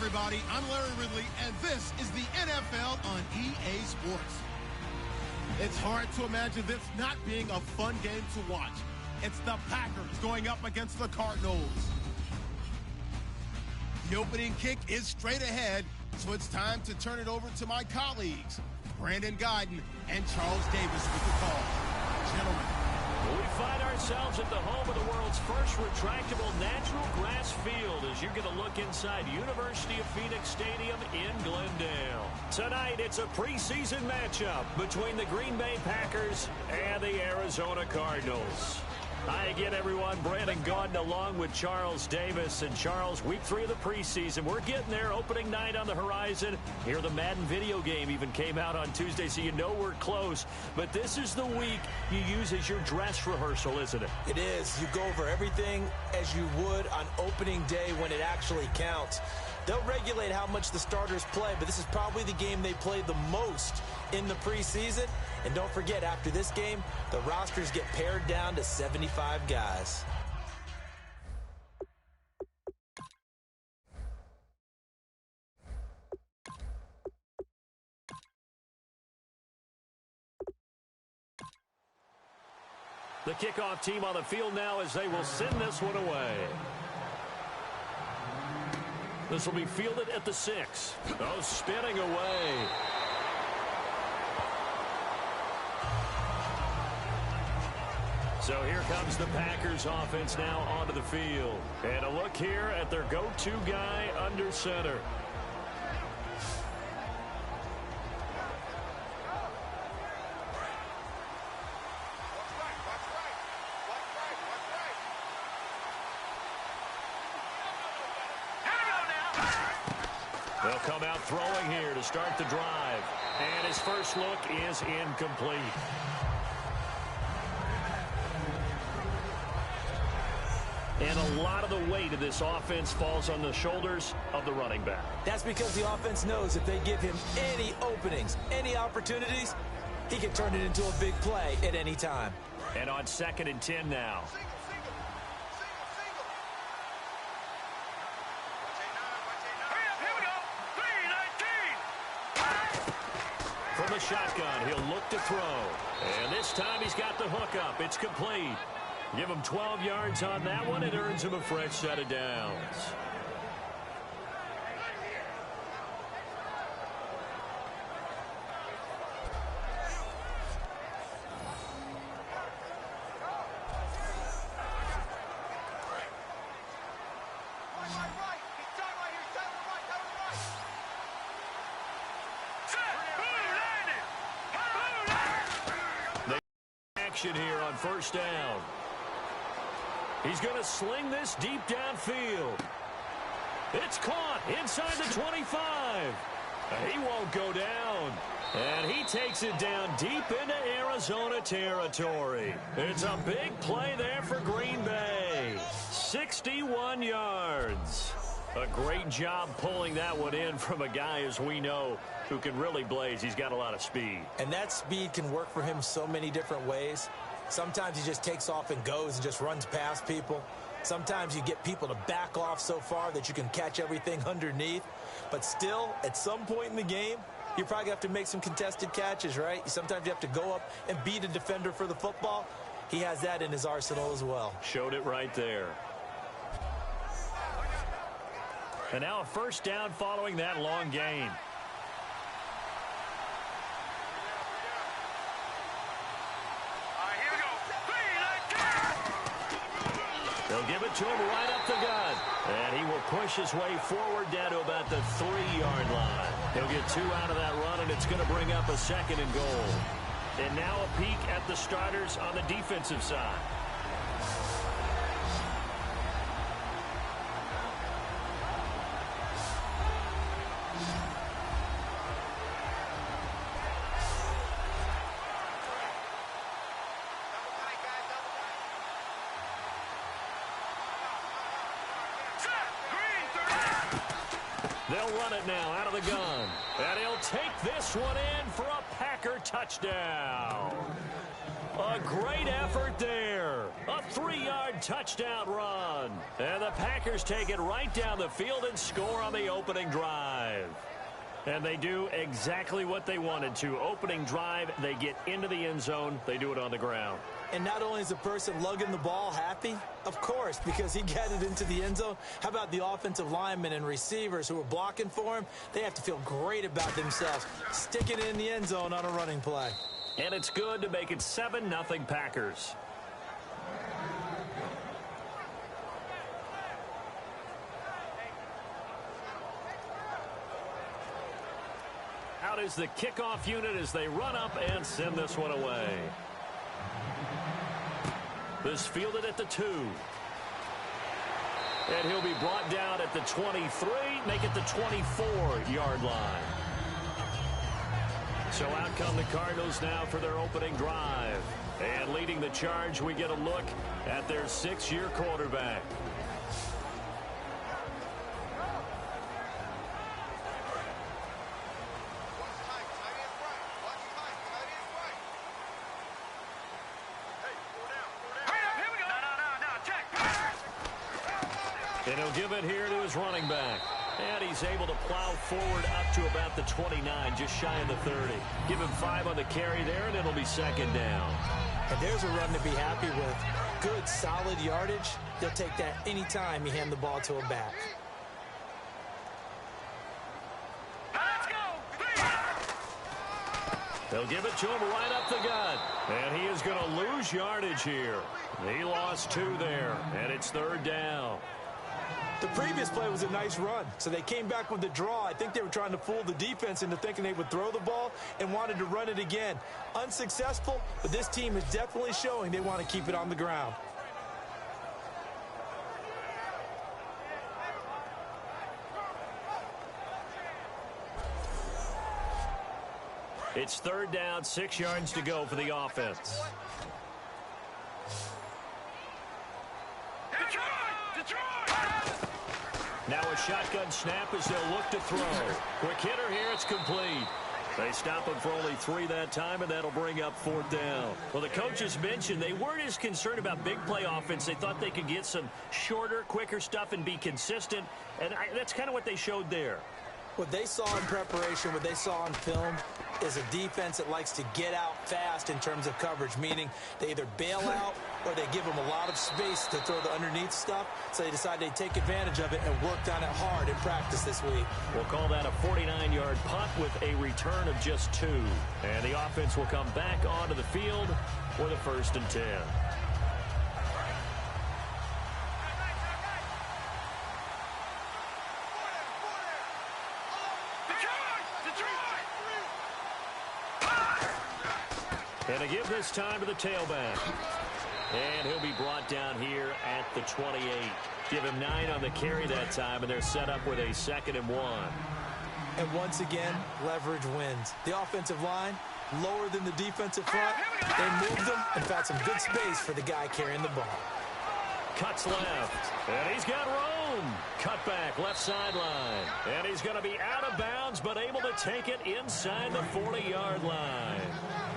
everybody. I'm Larry Ridley, and this is the NFL on EA Sports. It's hard to imagine this not being a fun game to watch. It's the Packers going up against the Cardinals. The opening kick is straight ahead, so it's time to turn it over to my colleagues, Brandon Guyton and Charles Davis with the call. Gentlemen. We find ourselves at the home of the world's first retractable natural grass field as you get a look inside University of Phoenix Stadium in Glendale. Tonight, it's a preseason matchup between the Green Bay Packers and the Arizona Cardinals. Hi again, everyone. Brandon Guyton along with Charles Davis. And Charles, week 3 of the preseason. We're getting there. Opening night on the horizon. Here, the Madden video game even came out on Tuesday, so you know we're close. But this is the week you use as your dress rehearsal, isn't it? It is. You go over everything as you would on opening day when it actually counts. They'll regulate how much the starters play, but this is probably the game they played the most in the preseason. And don't forget, after this game, the rosters get pared down to 75 guys. The kickoff team on the field now as they will send this one away. This will be fielded at the 6. Oh, spinning away. So here comes the Packers offense now onto the field. And a look here at their go-to guy under center. They'll come out throwing here to start the drive. And his first look is incomplete. And a lot of the weight of this offense falls on the shoulders of the running back. That's because the offense knows if they give him any openings, any opportunities, he can turn it into a big play at any time. And on 2nd and 10 now. From the shotgun, he'll look to throw. And this time he's got the hook up. It's complete. Give him 12 yards on that one. It earns him a fresh set of downs. Action here on first down. He's going to sling this deep downfield. It's caught inside the 25. He won't go down. And he takes it down deep into Arizona territory. It's a big play there for Green Bay. 61 yards. A great job pulling that one in from a guy, as we know, who can really blaze. He's got a lot of speed. And that speed can work for him so many different ways. Sometimes he just takes off and goes and just runs past people. Sometimes you get people to back off so far that you can catch everything underneath. But still, at some point in the game, you probably have to make some contested catches, right? Sometimes you have to go up and beat a defender for the football. He has that in his arsenal as well. Showed it right there. And now a first down following that long gain. They'll give it to him right up the gut. And he will push his way forward down to about the 3-yard line. He'll get 2 out of that run, and it's going to bring up a 2nd and goal. And now a peek at the starters on the defensive side. They'll run it now out of the gun. And he'll take this one in for a Packer touchdown. A great effort there. A 3-yard touchdown run. And the Packers take it right down the field and score on the opening drive. And they do exactly what they wanted to. Opening drive, they get into the end zone. They do it on the ground. And not only is the person lugging the ball happy, of course, because he got it into the end zone. How about the offensive linemen and receivers who are blocking for him? They have to feel great about themselves, sticking it in the end zone on a running play. And it's good to make it 7-0 Packers. Out is the kickoff unit as they run up and send this one away. This fielded at the 2. And he'll be brought down at the 23, make it the 24-yard line. So out come the Cardinals now for their opening drive. And leading the charge, we get a look at their 6-year quarterback. And he'll give it here to his running back. And he's able to plow forward up to about the 29, just shy of the 30. Give him 5 on the carry there, and it'll be second down. And there's a run to be happy with. Good, solid yardage. They'll take that anytime you hand the ball to a back. Let's go! They'll give it to him right up the gut. And he is going to lose yardage here. He lost 2 there, and it's third down. The previous play was a nice run, so they came back with the draw. I think they were trying to fool the defense into thinking they would throw the ball and wanted to run it again. Unsuccessful, but this team is definitely showing they want to keep it on the ground. It's third down, 6 yards to go for the offense. Now a shotgun snap as they'll look to throw. Quick hitter here, it's complete. They stop him for only 3 that time, and that'll bring up fourth down. Well, the coaches mentioned they weren't as concerned about big play offense. They thought they could get some shorter, quicker stuff and be consistent, and that's kind of what they showed there. What they saw in preparation, what they saw on film, is a defense that likes to get out fast in terms of coverage, meaning they either bail out or they give them a lot of space to throw the underneath stuff, so they decide they take advantage of it and worked on it hard in practice this week. We'll call that a 49-yard punt with a return of just 2. And the offense will come back onto the field for the 1st and 10. And a give this time to the tailback. And he'll be brought down here at the 28. Give him 9 on the carry that time, and they're set up with a 2nd and 1. And once again, leverage wins. The offensive line, lower than the defensive front. They moved them and found some good space for the guy carrying the ball. Cuts left, and he's got room. Cut back, left sideline. And he's going to be out of bounds, but able to take it inside the 40-yard line.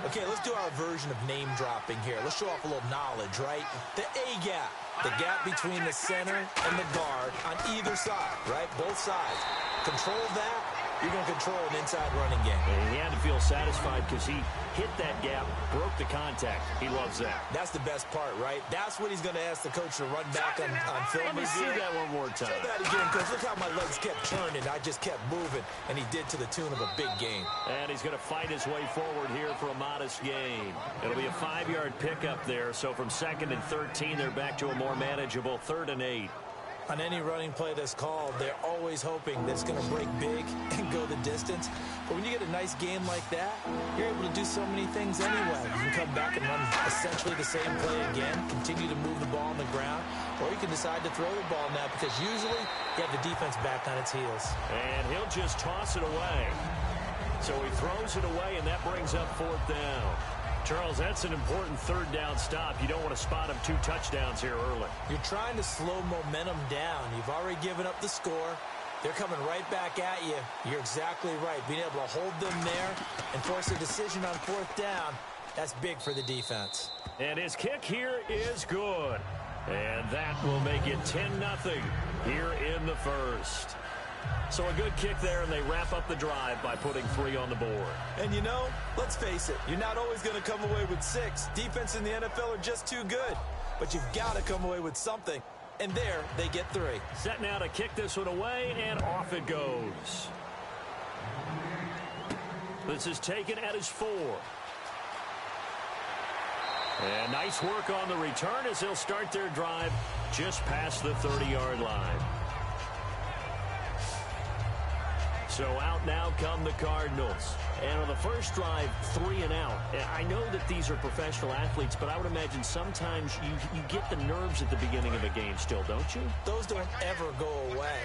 Okay, let's do our version of name dropping here. Let's show off a little knowledge, right? The A gap, the gap between the center and the guard on either side, right? Both sides. Control that, you're going to control an inside running game. And he had to feel satisfied because he hit that gap, broke the contact. He loves that. That's the best part, right? That's what he's going to ask the coach to run back on film. Let me see that one more time. Show that again, Coach. Look how my legs kept turning. I just kept moving, and he did to the tune of a big game. And he's going to fight his way forward here for a modest gain. It'll be a 5-yard pickup there, so from 2nd and 13, they're back to a more manageable 3rd and 8. On any running play that's called, they're always hoping that it's going to break big and go the distance. But when you get a nice game like that, you're able to do so many things anyway. You can come back and run essentially the same play again, continue to move the ball on the ground, or you can decide to throw the ball now because usually you have the defense back on its heels. And he'll just toss it away. So he throws it away, and that brings up 4th down. Charles, that's an important 3rd down stop. You don't want to spot him 2 touchdowns here early. You're trying to slow momentum down. You've already given up the score. They're coming right back at you. You're exactly right. Being able to hold them there and force a decision on 4th down, That's big for the defense. And his kick here is good. And that will make it 10-0 here in the first. So a good kick there, and they wrap up the drive by putting 3 on the board. And you know, let's face it, you're not always going to come away with 6. Defense in the NFL are just too good. But you've got to come away with something. And there, they get 3. Set now to kick this one away, and off it goes. This is taken at his 4. And nice work on the return as they'll start their drive just past the 30-yard line. So out now come the Cardinals. And on the first drive, 3 and out. And I know that these are professional athletes, but I would imagine sometimes you get the nerves at the beginning of a game still, don't you? Those don't ever go away.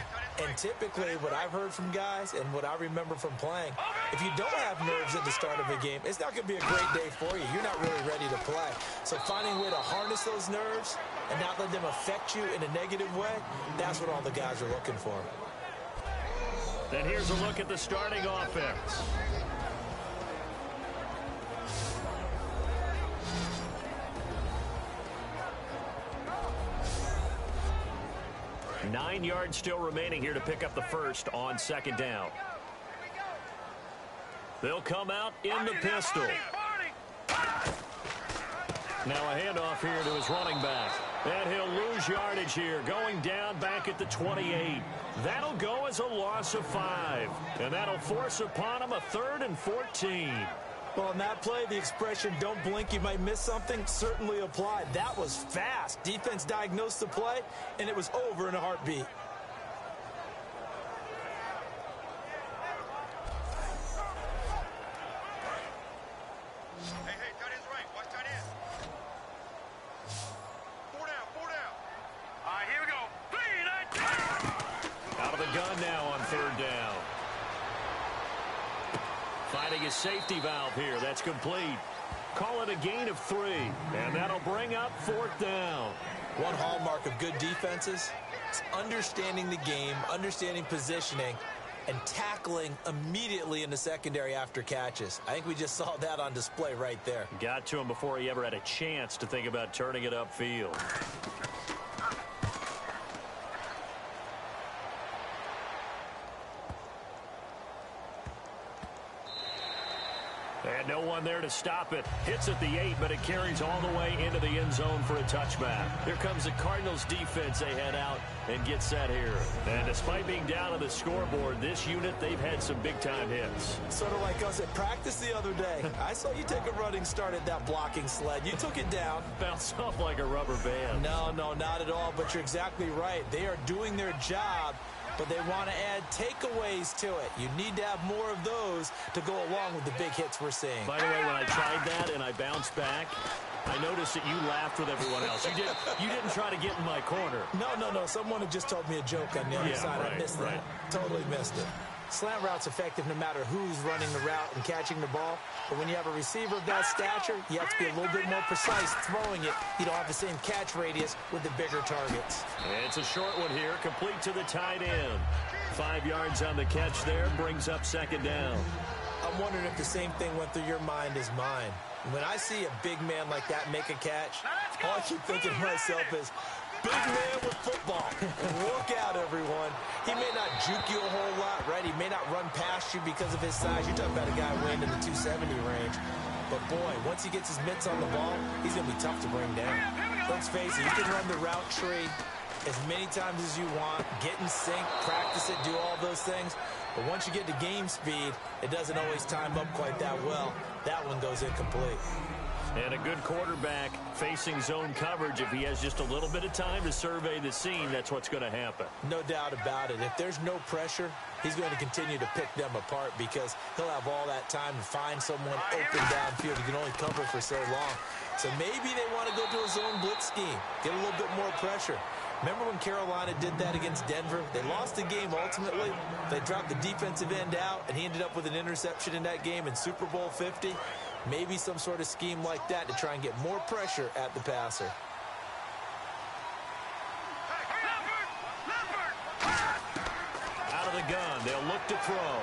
And typically what I've heard from guys and what I remember from playing, if you don't have nerves at the start of a game, it's not going to be a great day for you. You're not really ready to play. So finding a way to harness those nerves and not let them affect you in a negative way, that's what all the guys are looking for. And here's a look at the starting offense. Nine yards still remaining here to pick up the first on second down. They'll come out in the pistol. Now a handoff here to his running back. And he'll lose yardage here, going down back at the 28. That'll go as a loss of 5. And that'll force upon him a 3rd and 14. Well, in that play, the expression, don't blink, you might miss something, certainly applied. That was fast. Defense diagnosed the play, and it was over in a heartbeat. Finding a safety valve here. That's complete. Call it a gain of 3. And that'll bring up 4th down. One hallmark of good defenses is understanding the game, understanding positioning, and tackling immediately in the secondary after catches. I think we just saw that on display right there. Got to him before he ever had a chance to think about turning it upfield. And no one there to stop it. Hits at the 8, but it carries all the way into the end zone for a touchback. Here comes the Cardinals defense. They head out and get set here. And despite being down on the scoreboard, this unit, they've had some big-time hits. Sort of like us at practice the other day. I saw you take a running start at that blocking sled. You took it down. Bounced off like a rubber band. No, not at all, but you're exactly right. They are doing their job, but they want to add takeaways to it. You need to have more of those to go along with the big hits we're seeing. By the way, when I tried that and I bounced back, I noticed that you laughed with everyone else. You didn't try to get in my corner. No. Someone had just told me a joke on the other side. Right, I missed that. Totally missed it. Slant route's effective no matter who's running the route and catching the ball. But when you have a receiver of that stature, you have to be a little bit more precise throwing it. You don't have the same catch radius with the bigger targets. It's a short one here, complete to the tight end. 5 yards on the catch there, brings up second down. I'm wondering if the same thing went through your mind as mine. When I see a big man like that make a catch, all I keep thinking to myself is, big man with football. Look out, everyone. He may not juke you a whole lot, right? He may not run past you because of his size. You're talking about a guy weighing in the 270 range. But, boy, once he gets his mitts on the ball, he's going to be tough to bring down. Let's face it, you can run the route tree as many times as you want, get in sync, practice it, do all those things. But once you get to game speed, it doesn't always time up quite that well. That one goes incomplete. And a good quarterback facing zone coverage. If he has just a little bit of time to survey the scene, that's what's going to happen. No doubt about it. If there's no pressure, he's going to continue to pick them apart because he'll have all that time to find someone open downfield. He can only cover for so long. So maybe they want to go to a zone blitz scheme, get a little bit more pressure. Remember when Carolina did that against Denver? They lost the game ultimately. They dropped the defensive end out, and he ended up with an interception in that game in Super Bowl 50. Maybe some sort of scheme like that to try and get more pressure at the passer. Out of the gun, they'll look to throw.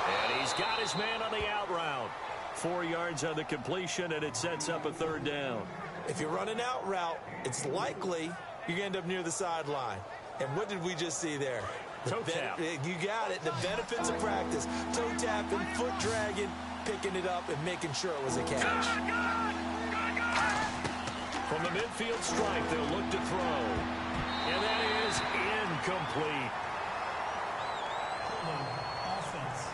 And he's got his man on the out route. 4 yards on the completion, and it sets up a third down. If you run an out route, it's likely you're going to end up near the sideline. And what did we just see there? Toe tap. You got it. The benefits of practice. Toe tapping, foot dragging, picking it up, and making sure it was a catch. From the midfield stripe, they'll look to throw. And that is incomplete. Offense.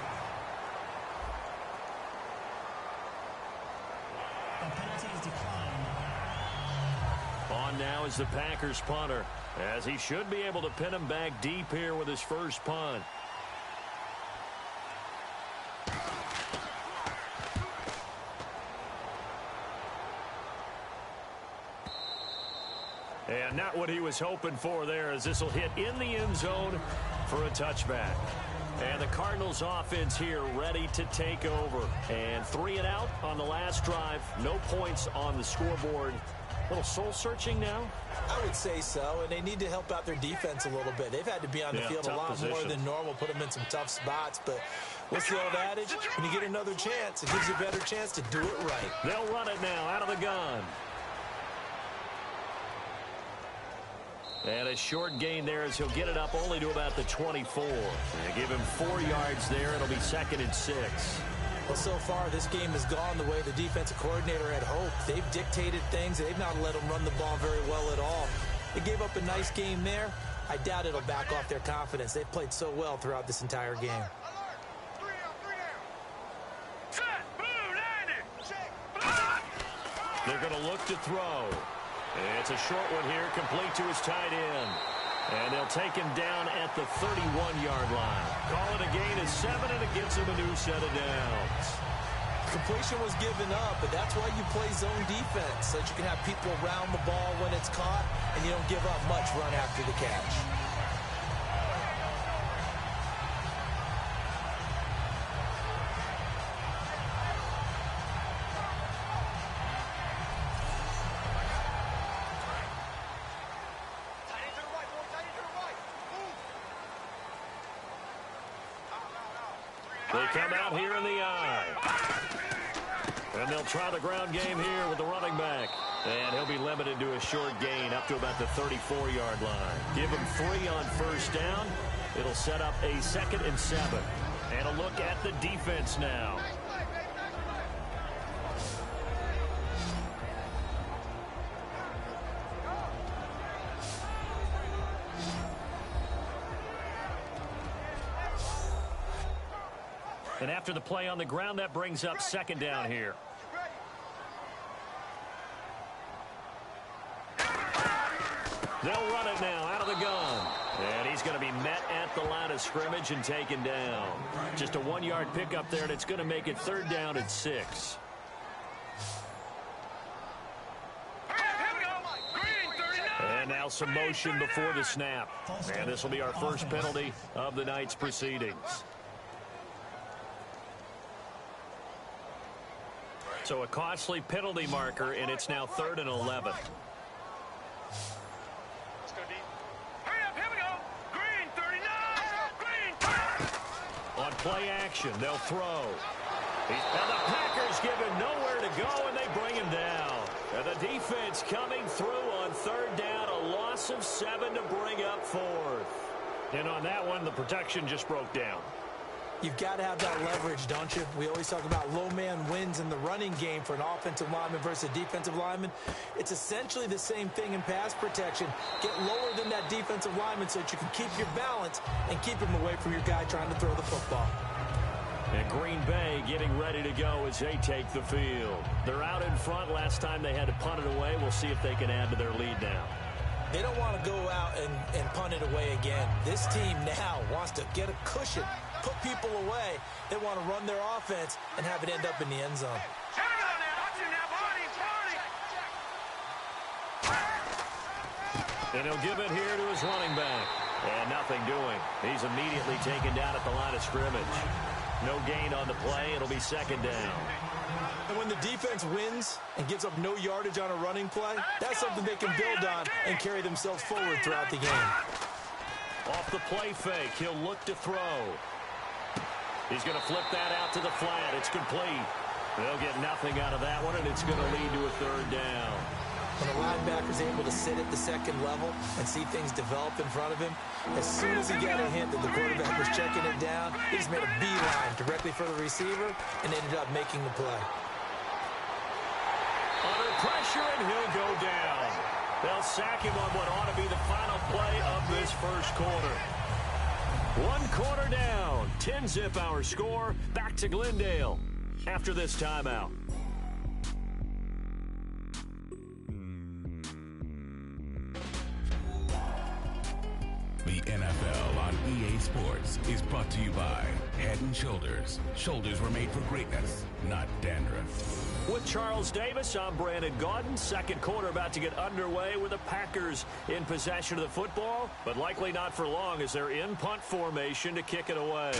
The penalty is declined. On now is the Packers punter, as he should be able to pin him back deep here with his first punt. And not what he was hoping for there, as this will hit in the end zone for a touchback. And the Cardinals offense here ready to take over. And 3 and out on the last drive. No points on the scoreboard. A little soul-searching now? I would say so, and they need to help out their defense a little bit. They've had to be on the field a lot more than normal, put them in some tough spots. But what's the old adage? When you get another chance, it gives you a better chance to do it right. They'll run it now out of the gun. And a short gain there as he'll get it up only to about the 24. And give him 4 yards there. It'll be 2nd and 6. Well, so far, this game has gone the way the defensive coordinator had hoped. They've dictated things. They've not let them run the ball very well at all. They gave up a nice game there. I doubt it'll back off their confidence. They've played so well throughout this entire game. They're going to look to throw. It's a short one here, complete to his tight end. And they'll take him down at the 31-yard line. Call it a gain of 7, and it gets him a new set of downs. Completion was given up, but that's why you play zone defense, so that you can have people around the ball when it's caught, and you don't give up much run after the catch. They come out here in the eye. And they'll try the ground game here with the running back. And he'll be limited to a short gain up to about the 34-yard line. Give him 3 on first down. It'll set up a 2nd and 7. And a look at the defense now. And after the play on the ground, that brings up 2nd down here. They'll run it now out of the gun. And he's going to be met at the line of scrimmage and taken down. Just a 1-yard pickup there, and it's going to make it 3rd down at 6. And now some motion before the snap. And this will be our first penalty of the night's proceedings. So a costly penalty marker, and it's now 3rd and 11. On play action, they'll throw. And the Packers give him nowhere to go, and they bring him down. And the defense coming through on 3rd down, a loss of 7 to bring up 4th. And on that one, the protection just broke down. You've got to have that leverage, don't you? We always talk about low man wins in the running game for an offensive lineman versus a defensive lineman. It's essentially the same thing in pass protection. Get lower than that defensive lineman so that you can keep your balance and keep him away from your guy trying to throw the football. And Green Bay getting ready to go as they take the field. They're out in front. Last time they had to punt it away. We'll see if they can add to their lead now. They don't want to go out and punt it away again. This team now wants to get a cushion, put people away. They want to run their offense and have it end up in the end zone. And he'll give it here to his running back. And nothing doing. He's immediately taken down at the line of scrimmage. No gain on the play. It'll be 2nd down. And when the defense wins and gives up no yardage on a running play, that's something they can build on and carry themselves forward throughout the game. Off the play fake, he'll look to throw. He's going to flip that out to the flat. It's complete. They'll get nothing out of that one, and it's going to lead to a third down. When a linebacker's able to sit at the second level and see things develop in front of him, as soon as he got a hint that the quarterback was checking it down, he just made a beeline directly for the receiver and ended up making the play. Under pressure, and he'll go down. They'll sack him on what ought to be the final play of this first quarter. 1 quarter down. 10-zip our score. Back to Glendale after this timeout. The NFL on EA Sports is brought to you by Head & Shoulders. Shoulders were made for greatness, not dandruff. With Charles Davis, I'm Brandon Gaudin. Second quarter about to get underway with the Packers in possession of the football, but likely not for long as they're in punt formation to kick it away.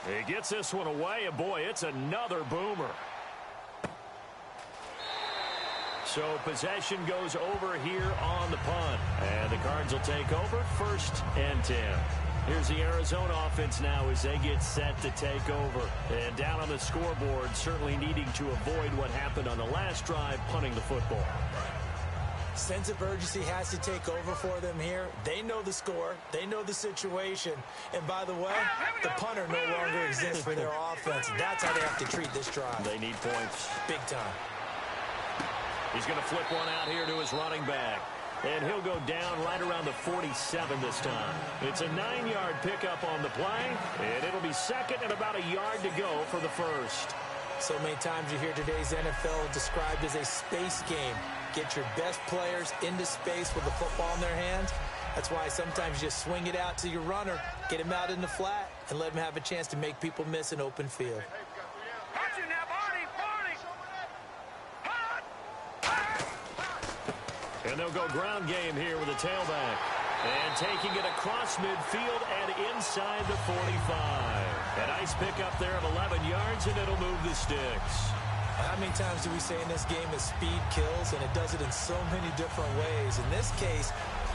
He gets this one away, and boy, it's another boomer. So possession goes over here on the punt. And the Cards will take over 1st and 10. Here's the Arizona offense now as they get set to take over. And down on the scoreboard, certainly needing to avoid what happened on the last drive, punting the football. Sense of urgency has to take over for them here. They know the score. They know the situation. And by the way, the punter no longer exists for their offense. That's how they have to treat this drive. They need points. Big time. He's going to flip one out here to his running back. And he'll go down right around the 47 this time. It's a 9-yard pickup on the play. And it'll be second and about a yard to go for the first. So many times you hear today's NFL described as a space game. Get your best players into space with the football in their hands. That's why sometimes you just swing it out to your runner, get him out in the flat, and let him have a chance to make people miss an open field. And they'll go ground game here with a tailback. And taking it across midfield and inside the 45. A nice pickup there of 11 yards, and it'll move the sticks. How many times do we say in this game that speed kills, and it does it in so many different ways? In this case,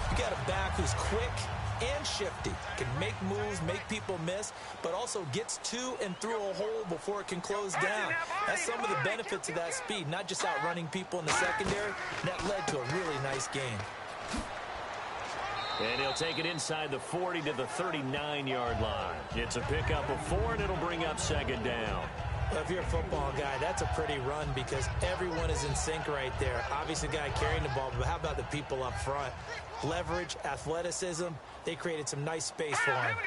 you got a back who's quick and shifty, can make moves, make people miss, but also gets to and through a hole before it can close down. That's some of the benefits of that speed, not just outrunning people in the secondary. That led to a really nice game. And he'll take it inside the 40 to the 39-yard line. It's a pickup of 4, and it'll bring up second down. Well, if you're a football guy, that's a pretty run because everyone is in sync right there. Obviously, the guy carrying the ball, but how about the people up front? Leverage, athleticism, they created some nice space for him.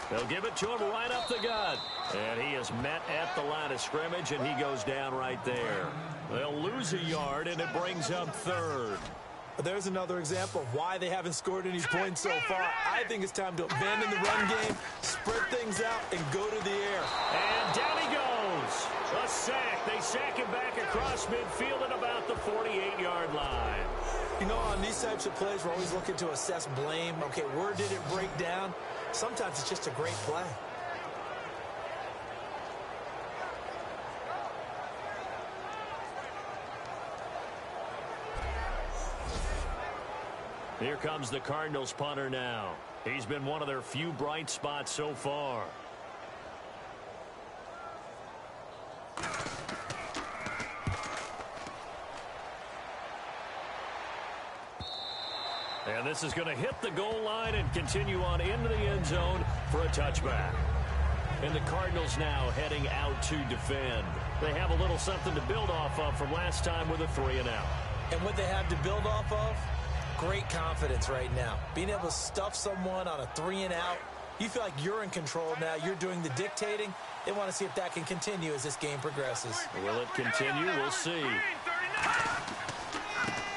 They'll give it to him right up the gut. And he is met at the line of scrimmage, and he goes down right there. They'll lose a yard, and it brings up third. There's another example of why they haven't scored any points so far. I think it's time to abandon the run game, spread things out, and go to the air. And down he goes. A sack. They sack him back across midfield at about the 48-yard line. You know, on these types of plays, we're always looking to assess blame. Okay, where did it break down? Sometimes it's just a great play. Here comes the Cardinals punter now. He's been one of their few bright spots so far. And this is going to hit the goal line and continue on into the end zone for a touchback. And the Cardinals now heading out to defend. They have a little something to build off of from last time with a 3-and-out. And what they have to build off of? Great confidence right now. Being able to stuff someone on a 3-and-out. You feel like you're in control now. You're doing the dictating. They want to see if that can continue as this game progresses. Will it continue? We'll see.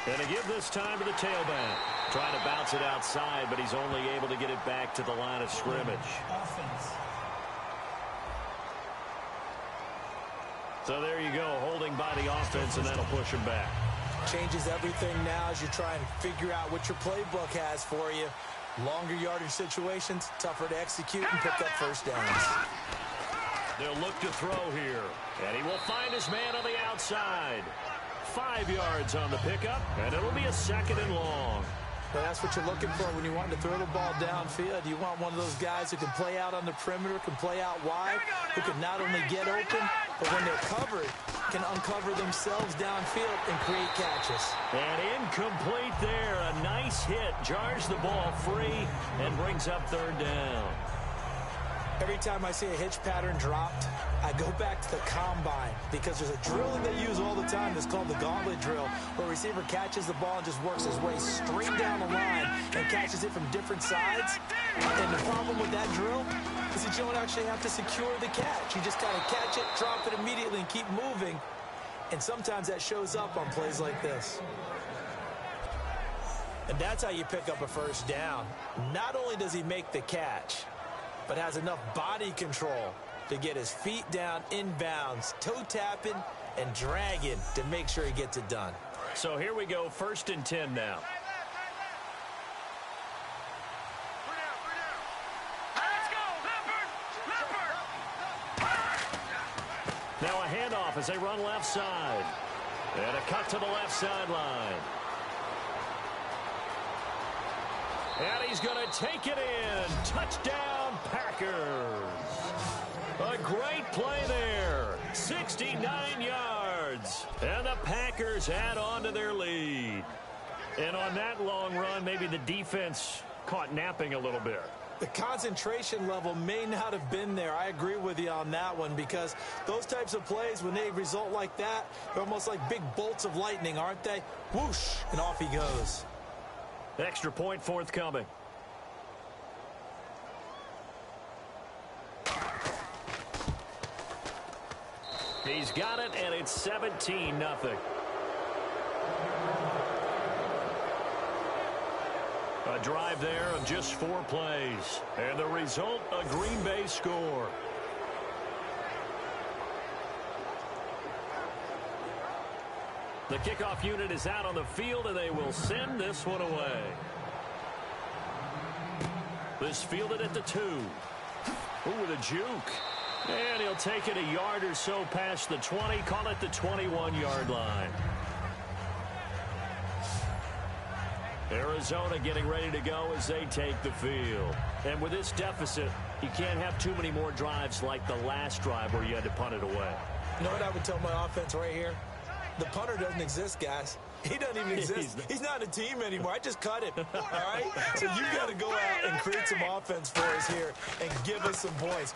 And to give this time to the tailback. Trying to bounce it outside, but he's only able to get it back to the line of scrimmage. Offense. So there you go, holding by the offense, and that'll push him back. Changes everything now as you try and figure out what your playbook has for you. Longer yardage situations, tougher to execute and pick up first downs. They'll look to throw here, and he will find his man on the outside. 5 yards on the pickup, and it'll be a 2nd and long. But that's what you're looking for when you want to throw the ball downfield. You want one of those guys who can play out on the perimeter, can play out wide, who can not only get open, but when they're covered, can uncover themselves downfield and create catches. And incomplete there. A nice hit. Jars the ball free and brings up third down. Every time I see a hitch pattern dropped, I go back to the combine because there's a drill that they use all the time that's called the gauntlet drill, where a receiver catches the ball and just works his way straight down the line and catches it from different sides. And the problem with that drill is that you don't actually have to secure the catch. You just kind of catch it, drop it immediately, and keep moving. And sometimes that shows up on plays like this. And that's how you pick up a first down. Not only does he make the catch, but has enough body control to get his feet down inbounds, toe tapping and dragging to make sure he gets it done. So here we go, 1st and 10 now. Now a handoff as they run left side. And a cut to the left sideline. And he's going to take it in. Touchdown, Packers. A great play there. 69 yards. And the Packers add on to their lead. And on that long run, maybe the defense caught napping a little bit. The concentration level may not have been there. I agree with you on that one, because those types of plays, when they result like that, they're almost like big bolts of lightning, aren't they? Whoosh, and off he goes. Extra point forthcoming. He's got it, and it's 17-0. A drive there of just 4 plays. And the result, a Green Bay score. The kickoff unit is out on the field, and they will send this one away. This fielded at the 2. Ooh, with a juke. And he'll take it a yard or so past the 20, call it the 21-yard line. Arizona getting ready to go as they take the field. And with this deficit, you can't have too many more drives like the last drive where you had to punt it away. You know what I would tell my offense right here? The punter doesn't exist, guys. He doesn't even exist. He's not a team anymore. I just cut him. All right? So you got to go out and create some offense for us here and give us some points.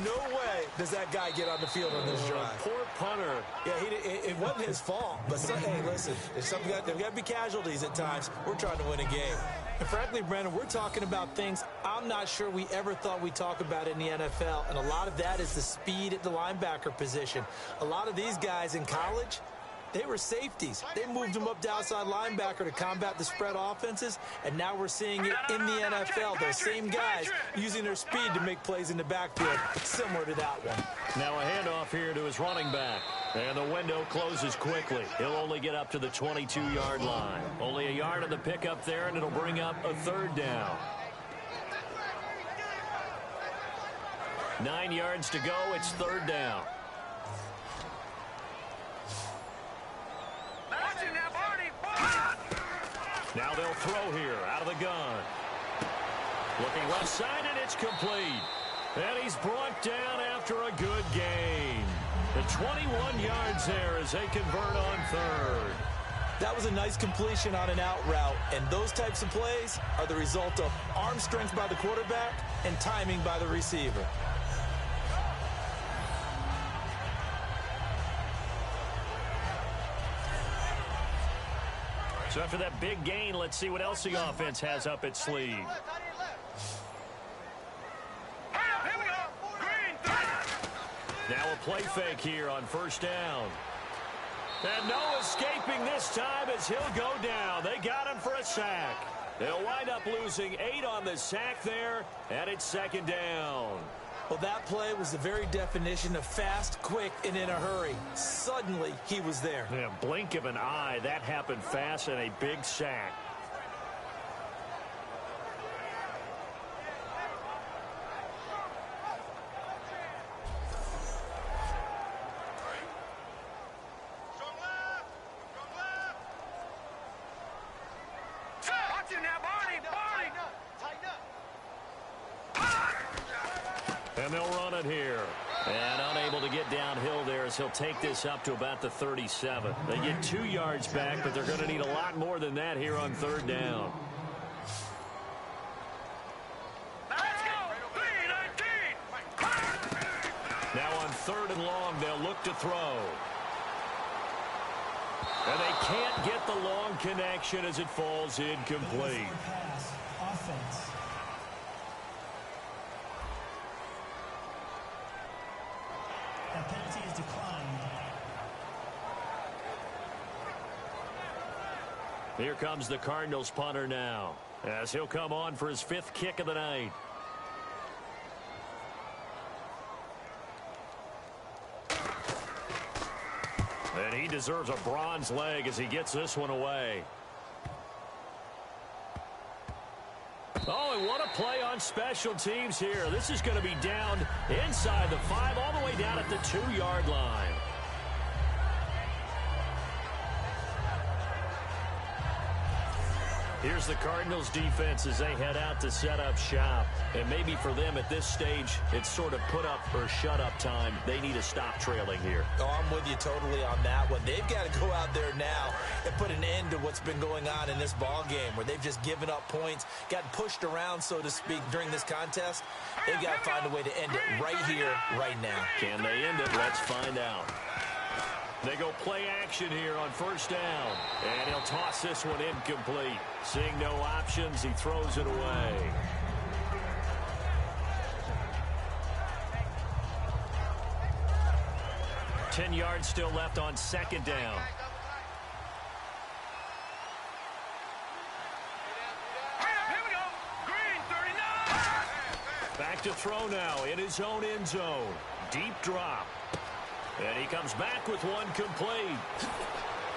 No way does that guy get on the field on this drive. Poor punter. Yeah, it wasn't his fault. But, hey, listen, there's got to be casualties at times. We're trying to win a game. And frankly, Brandon, we're talking about things I'm not sure we ever thought we'd talk about in the NFL. And a lot of that is the speed at the linebacker position. A lot of these guys in college, they were safeties. They moved them up to outside linebacker to combat the spread offenses, and now we're seeing it in the NFL. Those same guys using their speed to make plays in the backfield, similar to that one. Now a handoff here to his running back. And the window closes quickly. He'll only get up to the 22-yard line. Only a yard of the pickup there, and it'll bring up a 3rd down. 9 yards to go. It's 3rd down. Now they'll throw here out of the gun. Looking left side, and it's complete. And he's brought down after a good game. The 21 yards there as they convert on 3rd. That was a nice completion on an out route, and those types of plays are the result of arm strength by the quarterback and timing by the receiver. So after that big gain, let's see what else the offense has up its sleeve. Now a play fake here on 1st down. And no escaping this time as he'll go down. They got him for a sack. They'll wind up losing 8 on the sack there, and it's 2nd down. Well, that play was the very definition of fast, quick, and in a hurry. Suddenly, he was there. Yeah, blink of an eye. That happened fast and a big sack. running here. And unable to get downhill there as he'll take this up to about the 37. They get 2 yards back, but they're going to need a lot more than that here on 3rd down. Now on 3rd and long, they'll look to throw. And they can't get the long connection as it falls incomplete. Pass. Offense. That penalty is declined. Here comes the Cardinals punter now, as he'll come on for his 5th kick of the night. And he deserves a bronze leg as he gets this one away. Oh, and what a play on special teams here. This is going to be down inside the 5, all the way down at the 2-yard line. Here's the Cardinals defense as they head out to set up shop. And maybe for them at this stage, it's sort of put up or shut up time. They need to stop trailing here. Oh, I'm with you totally on that one. They've got to go out there now and put an end to what's been going on in this ball game where they've just given up points, gotten pushed around, so to speak, during this contest. They've got to find a way to end it right here, right now. Can they end it? Let's find out. They go play action here on 1st down. And he'll toss this one incomplete. Seeing no options, he throws it away. Ten yards still left on 2nd down. Back to throw now in his own end zone. Deep drop. And he comes back with one complete.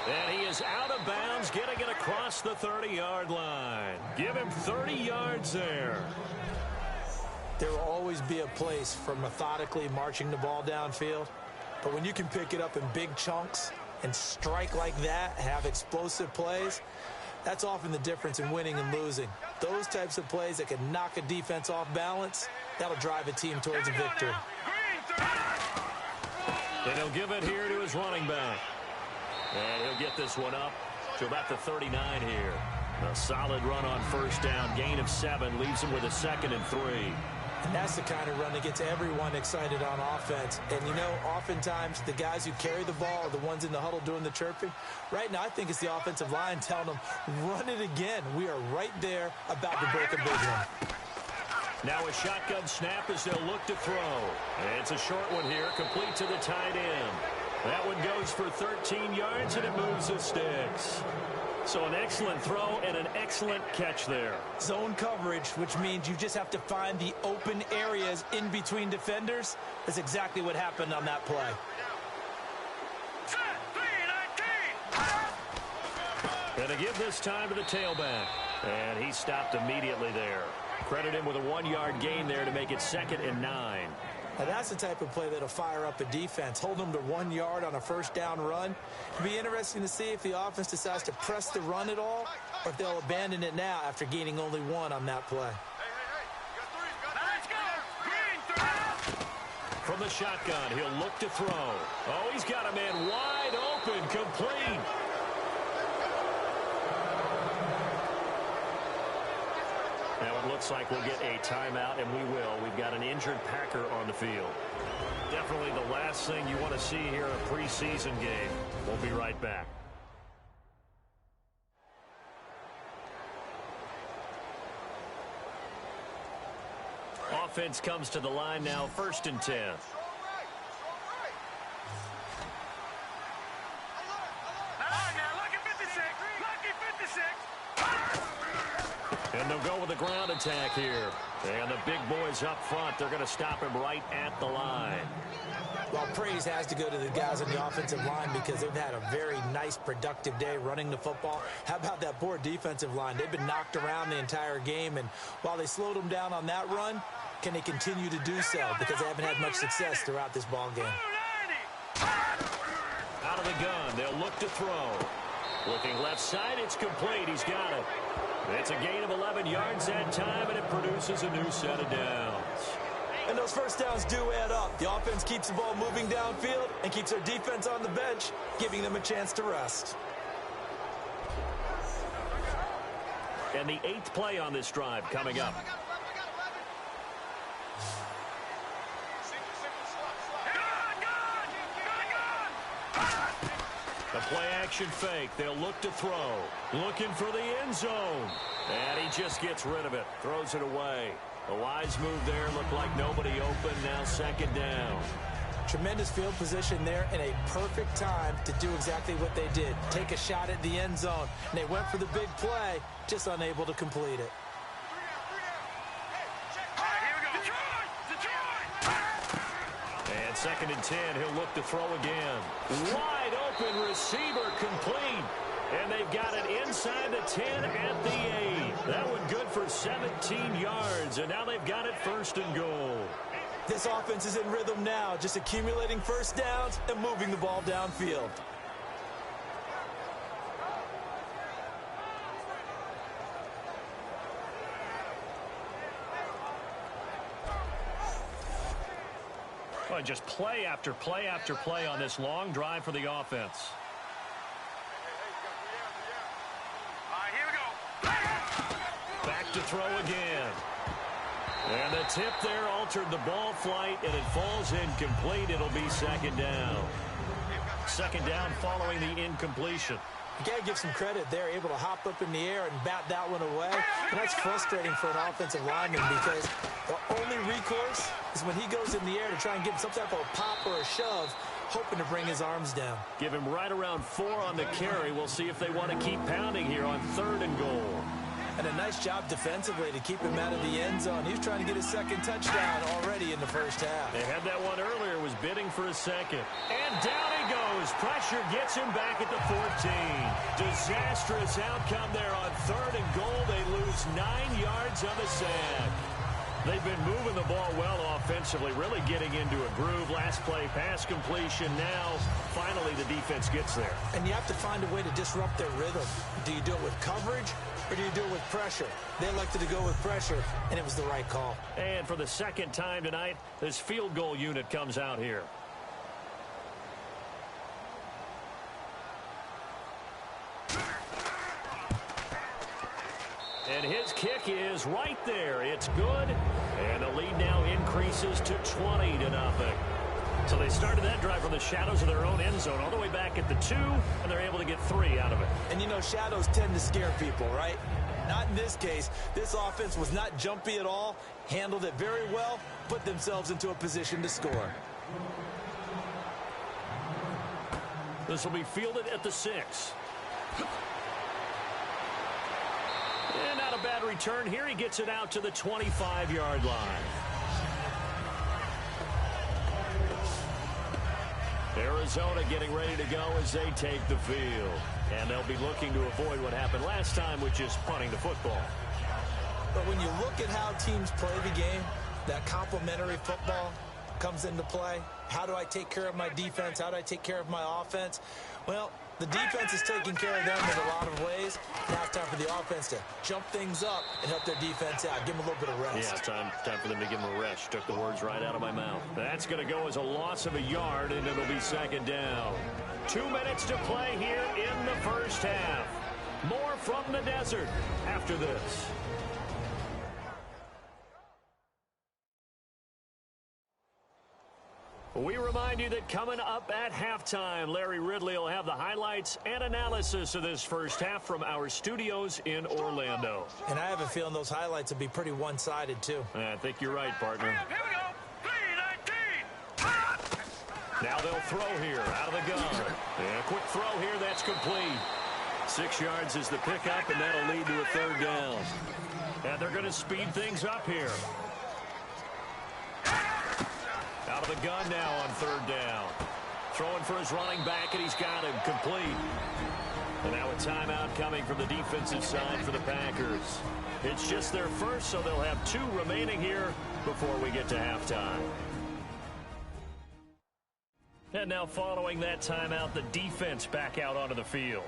And he is out of bounds, getting it across the 30-yard line. Give him 30 yards there. There will always be a place for methodically marching the ball downfield. But when you can pick it up in big chunks and strike like that, have explosive plays, that's often the difference in winning and losing. Those types of plays that can knock a defense off balance, that'll drive a team towards a victory. And he'll give it here to his running back. And he'll get this one up to about the 39 here. A solid run on 1st down. Gain of 7 leaves him with a 2nd and 3. And that's the kind of run that gets everyone excited on offense. And, you know, oftentimes the guys who carry the ball are the ones in the huddle doing the chirping. Right now, I think it's the offensive line telling them, run it again. We are right there about to break a big one. Now a shotgun snap as they'll look to throw. And it's a short one here, complete to the tight end. That one goes for 13 yards, and it moves the sticks. So an excellent throw and an excellent catch there. Zone coverage, which means you just have to find the open areas in between defenders. That's exactly what happened on that play. Gonna give this time to the tailback. And he stopped immediately there. Credit him with a 1-yard gain there to make it 2nd and 9. Now that's the type of play that'll fire up a defense. Hold them to 1 yard on a 1st down run. It'll be interesting to see if the offense decides to press the run at all, or if they'll abandon it now after gaining only 1 on that play. From the shotgun, he'll look to throw. Oh, he's got a man wide open, complete. Now it looks like we'll get a timeout, and we will. We've got an injured Packer on the field. Definitely the last thing you want to see here in a preseason game. We'll be right back. Offense comes to the line now, 1st and 10. And they'll go with a ground attack here. And the big boys up front, they're going to stop him right at the line. Well, praise has to go to the guys on the offensive line because they've had a very nice, productive day running the football. How about that poor defensive line? They've been knocked around the entire game, and while they slowed them down on that run, can they continue to do so? Because they haven't had much success throughout this ball game. Out of the gun, they'll look to throw. Looking left side, it's complete. He's got it. It's a gain of 11 yards that time, and it produces a new set of downs. And those first downs do add up. The offense keeps the ball moving downfield and keeps their defense on the bench, giving them a chance to rest. And the 8th play on this drive coming up. The play-action fake. They'll look to throw. Looking for the end zone. And he just gets rid of it. Throws it away. A wise move there. Looked like nobody open. Now 2nd down. Tremendous field position there and a perfect time to do exactly what they did. Take a shot at the end zone. And they went for the big play, just unable to complete it. And 2nd and 10, he'll look to throw again. Wide open receiver complete. And they've got it inside the 10 at the 8. That one good for 17 yards. And now they've got it 1st and goal. This offense is in rhythm now, just accumulating first downs and moving the ball downfield. Well, just play after play after play on this long drive for the offense. Back to throw again. And the tip there altered the ball flight, and it falls incomplete. It'll be 2nd down. 2nd down following the incompletion. You got to give some credit. They're able to hop up in the air and bat that one away. And that's frustrating for an offensive lineman because the only recourse is when he goes in the air to try and give some type of a pop or a shove, hoping to bring his arms down. Give him right around 4 on the carry. We'll see if they want to keep pounding here on 3rd and goal. And a nice job defensively to keep him out of the end zone. He was trying to get his 2nd touchdown already in the 1st half. They had that one earlier, was bidding for a 2nd. And down he goes. Pressure gets him back at the 14. Disastrous outcome there on 3rd and goal. They lose 9 yards on the sack. They've been moving the ball well offensively, really getting into a groove. Last play, pass completion. Now, finally, the defense gets there. And you have to find a way to disrupt their rhythm. Do you do it with coverage or do you do it with pressure? They elected to go with pressure, and it was the right call. And for the 2nd time tonight, this field goal unit comes out here. And his kick is right there. It's good. And the lead now increases to 20-0. So they started that drive from the shadows of their own end zone all the way back at the 2, and they're able to get 3 out of it. And, you know, shadows tend to scare people, right? Not in this case. This offense was not jumpy at all, handled it very well, put themselves into a position to score. This will be fielded at the 6. And not a bad return here. He gets it out to the 25-yard line. Arizona getting ready to go as they take the field. And they'll be looking to avoid what happened last time, which is punting the football. But when you look at how teams play the game, that complementary football comes into play. How do I take care of my defense? How do I take care of my offense? Well, the defense is taking care of them in a lot of ways. Now it's time for the offense to jump things up and help their defense out. Give them a little bit of rest. Yeah, time for them to give them a rest. Took the words right out of my mouth. That's going to go as a loss of a yard, and it'll be 2nd down. 2 minutes to play here in the 1st half. More from the desert after this. We remind you that coming up at halftime, Larry Ridley will have the highlights and analysis of this 1st half from our studios in Orlando. And I have a feeling those highlights will be pretty one-sided, too. I think you're right, partner. Here we go. 3-19. Now they'll throw here out of the gun. And a quick throw here, that's complete. 6 yards is the pickup, and that'll lead to a 3rd down. And they're going to speed things up here. Out of the gun now on 3rd down. Throwing for his running back, and he's got him complete. And now a timeout coming from the defensive side for the Packers. It's just their first, so they'll have 2 remaining here before we get to halftime. And now following that timeout, the defense back out onto the field.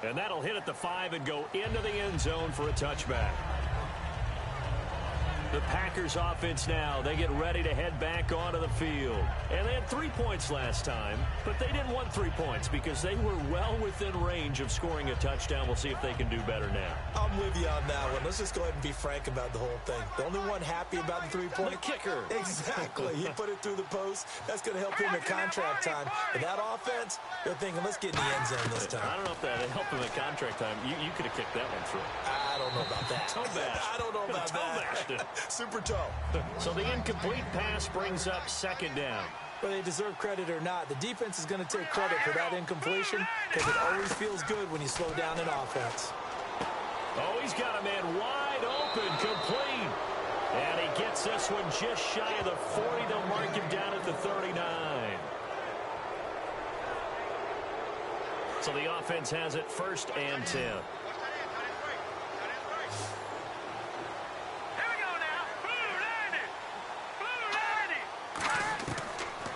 And that'll hit at the 5 and go into the end zone for a touchback. The Packers offense now, they get ready to head back onto the field. And they had 3 points last time, but they didn't want 3 points because they were well within range of scoring a touchdown. We'll see if they can do better now. I'm with you on that one. Let's just go ahead and be frank about the whole thing. The only one happy about the 3-point? The kicker. Exactly. He put it through the post. That's going to help him in contract time. But that offense, they're thinking, let's get in the end zone this time. I don't know if that helped him in contract time. You could have kicked that one through. I don't know about that. Toe bash. I don't know about that. Super toe. So the incomplete pass brings up 2nd down. Whether they deserve credit or not, the defense is going to take credit for that incompletion because it always feels good when you slow down an offense. Oh, he's got a man wide open, complete. And he gets this one just shy of the 40. They'll mark him down at the 39. So the offense has it 1st and 10.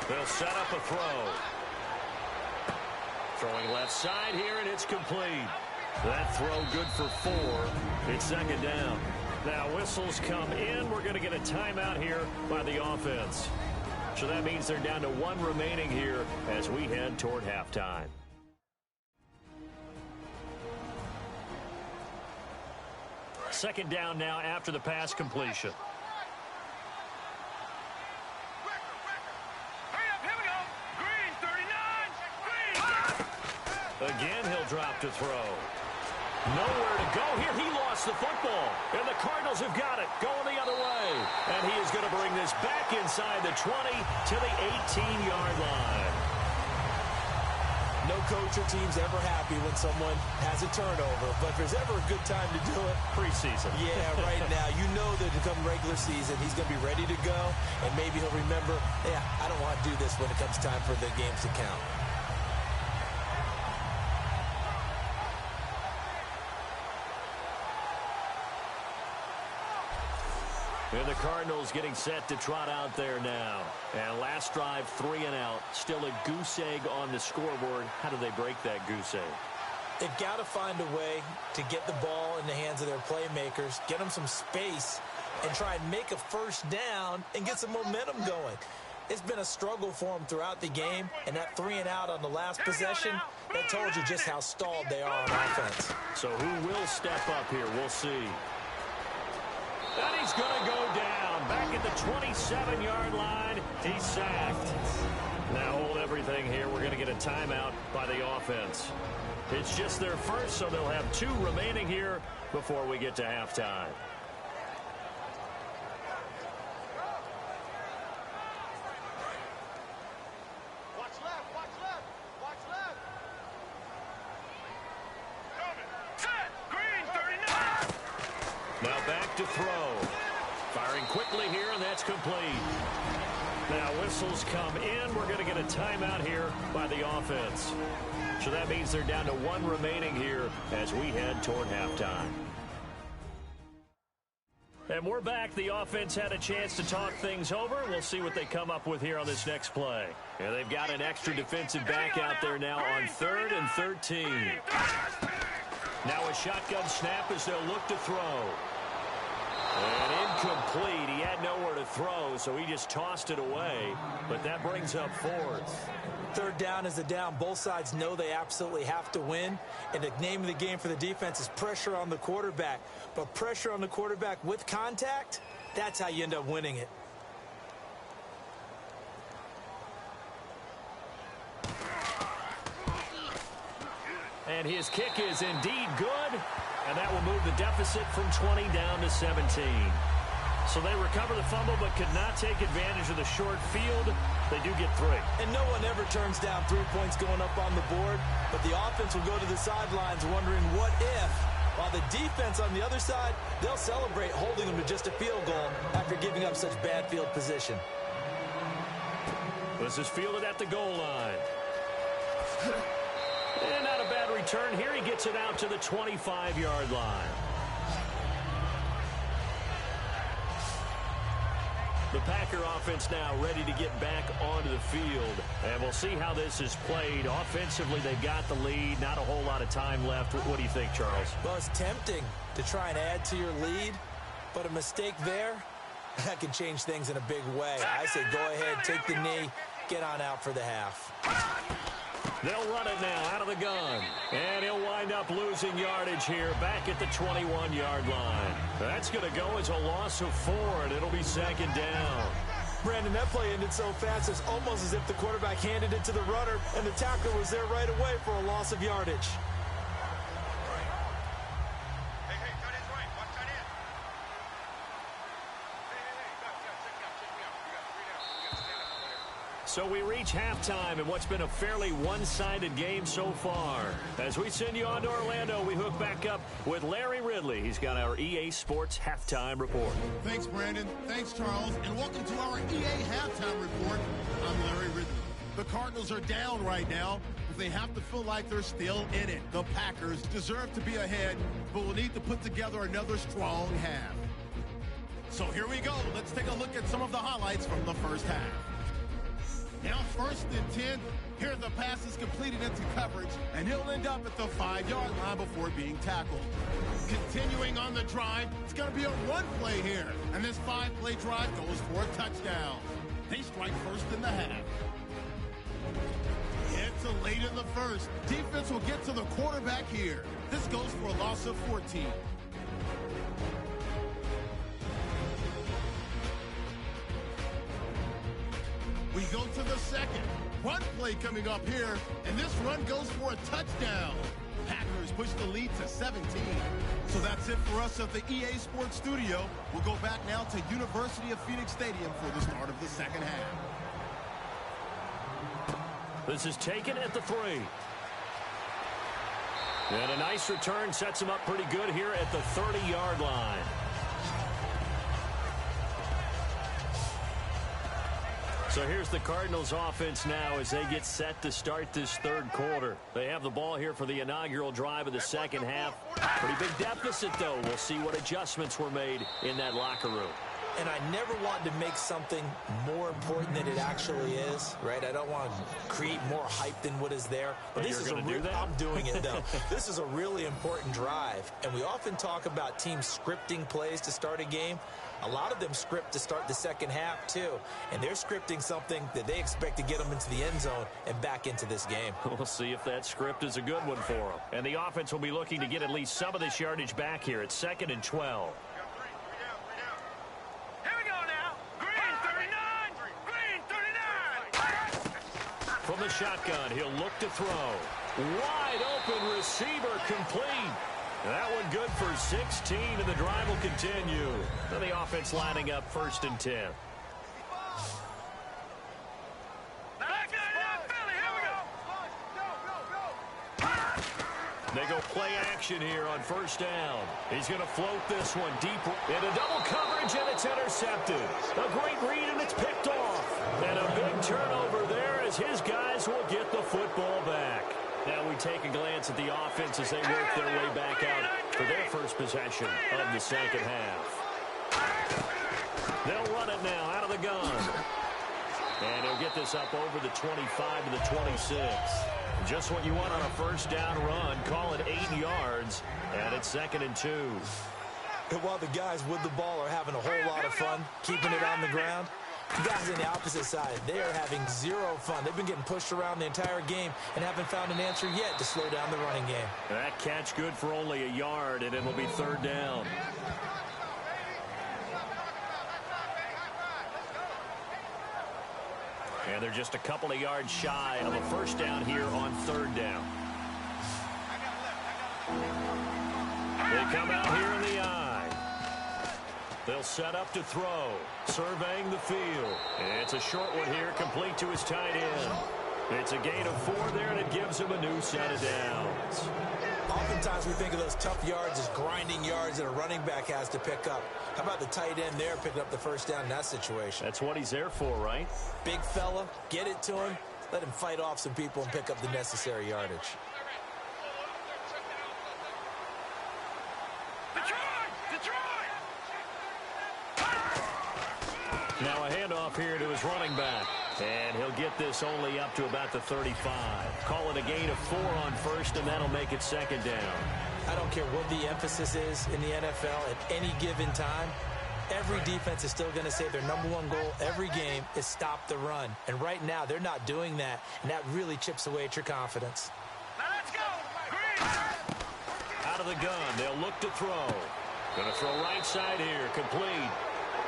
They'll set up a throw. Throwing left side here, and it's complete. That throw good for 4. It's 2nd down. Now whistles come in. We're going to get a timeout here by the offense. So that means they're down to 1 remaining here as we head toward halftime. Second down now after the pass completion. Again, he'll drop to throw. Nowhere to go here. He lost the football. And the Cardinals have got it. Going the other way. And he is going to bring this back inside the 20 to the 18-yard line. No coach or team's ever happy when someone has a turnover. But if there's ever a good time to do it, preseason. Yeah, right now. You know that to come regular season, he's going to be ready to go. And maybe he'll remember, yeah, I don't want to do this when it comes time for the games to count. And the Cardinals getting set to trot out there now. And last drive, 3 and out. Still a goose egg on the scoreboard. How do they break that goose egg? They've got to find a way to get the ball in the hands of their playmakers, get them some space, and try and make a first down and get some momentum going. It's been a struggle for them throughout the game, and that 3 and out on the last possession, that told you just how stalled they are on offense. So who will step up here? We'll see. And he's going to go down. Back at the 27-yard line. He's sacked. Now hold everything here. We're going to get a timeout by the offense. It's just their first, so they'll have 2 remaining here before we get to halftime. Watch left, watch left, watch left. Set, green, 39. Now back to throw. Firing quickly here, and that's complete. Now whistles come in. We're going to get a timeout here by the offense. So that means they're down to 1 remaining here as we head toward halftime. And we're back. The offense had a chance to talk things over. We'll see what they come up with here on this next play. And they've got an extra defensive back out there now on 3rd and 13. Now a shotgun snap as they'll look to throw. And incomplete. He had nowhere to throw, so he just tossed it away. But that brings up 4th. 3rd down is the down. Both sides know they absolutely have to win. And the name of the game for the defense is pressure on the quarterback. But pressure on the quarterback with contact, that's how you end up winning it. And his kick is indeed good. And that will move the deficit from 20 down to 17. So they recover the fumble but could not take advantage of the short field. They do get 3. And no one ever turns down 3 points going up on the board. But the offense will go to the sidelines wondering what if. While the defense on the other side, they'll celebrate holding them to just a field goal after giving up such bad field position. This is fielded at the goal line. And not a bad return here. He gets it out to the 25-yard line. The Packer offense now ready to get back onto the field. And we'll see how this is played. Offensively, they've got the lead. Not a whole lot of time left. What do you think, Charles? Well, it's tempting to try and add to your lead, but a mistake there, that can change things in a big way. I say go ahead, take the knee, get on out for the half. They'll run it now out of the gun. And he'll wind up losing yardage here back at the 21-yard line. That's going to go as a loss of 4, and it'll be second down. Brandon, that play ended so fast, it's almost as if the quarterback handed it to the runner, and the tackler was there right away for a loss of yardage. So we reach halftime in what's been a fairly one-sided game so far. As we send you on to Orlando, we hook back up with Larry Ridley. He's got our EA Sports Halftime Report. Thanks, Brandon. Thanks, Charles. And welcome to our EA Halftime Report. I'm Larry Ridley. The Cardinals are down right now, but they have to feel like they're still in it. The Packers deserve to be ahead, but will need to put together another strong half. So here we go. Let's take a look at some of the highlights from the first half. Now 1st and 10. Here the pass is completed into coverage, and he'll end up at the 5-yard line before being tackled. Continuing on the drive, it's going to be a run play here, and this 5-play drive goes for a touchdown. They strike first in the half. It's a late in the first. Defense will get to the quarterback here. This goes for a loss of 14. We go to the second. Run play coming up here, and this run goes for a touchdown. Packers push the lead to 17. So that's it for us at the EA Sports Studio. We'll go back now to University of Phoenix Stadium for the start of the second half. This is taken at the 3. And a nice return sets him up pretty good here at the 30-yard line. So here's the Cardinals offense now as they get set to start this third quarter. They have the ball here for the inaugural drive of the second half. Pretty big deficit, though. We'll see what adjustments were made in that locker room. And I never want to make something more important than it actually is, right? I don't want to create more hype than what is there. But this is I'm doing it, though. This is a really important drive. And we often talk about teams scripting plays to start a game. A lot of them script to start the second half, too. And they're scripting something that they expect to get them into the end zone and back into this game. We'll see if that script is a good one for them. And the offense will be looking to get at least some of this yardage back here at 2nd and 12. From the shotgun, he'll look to throw. Wide open receiver complete. That one good for 16, and the drive will continue. And the offense lining up 1st and 10. They go play action here on 1st down. He's going to float this one deep into double coverage, and it's intercepted. A great read, and it's picked off. And a big turnover there as his guys will get the football back. Now we take a glance at the offense as they work their way back out for their first possession of the second half. They'll run it now out of the gun. And he'll get this up over the 25 to the 26. Just what you want on a 1st down run. Call it 8 yards. And it's 2nd and 2. And while the guys with the ball are having a whole lot of fun keeping it on the ground, the guys on the opposite side, they are having zero fun. They've been getting pushed around the entire game and haven't found an answer yet to slow down the running game. That catch good for only a yard, and it'll be 3rd down. And they're just a couple of yards shy of a 1st down here on 3rd down. They come out here in the I. They'll set up to throw, surveying the field. It's a short one here, complete to his tight end. It's a gain of 4 there, and it gives him a new set of downs. Oftentimes we think of those tough yards as grinding yards that a running back has to pick up. How about the tight end there picking up the 1st down in that situation? That's what he's there for, right? Big fella, get it to him, let him fight off some people and pick up the necessary yardage. Now a handoff here to his running back. And he'll get this only up to about the 35. Call it a gain of 4 on first, and that'll make it second down. I don't care what the emphasis is in the NFL at any given time. Every defense is still going to say their number one goal every game is stop the run. And right now, they're not doing that, and that really chips away at your confidence. Now let's go. Green. Out of the gun, they'll look to throw. Going to throw right side here, complete.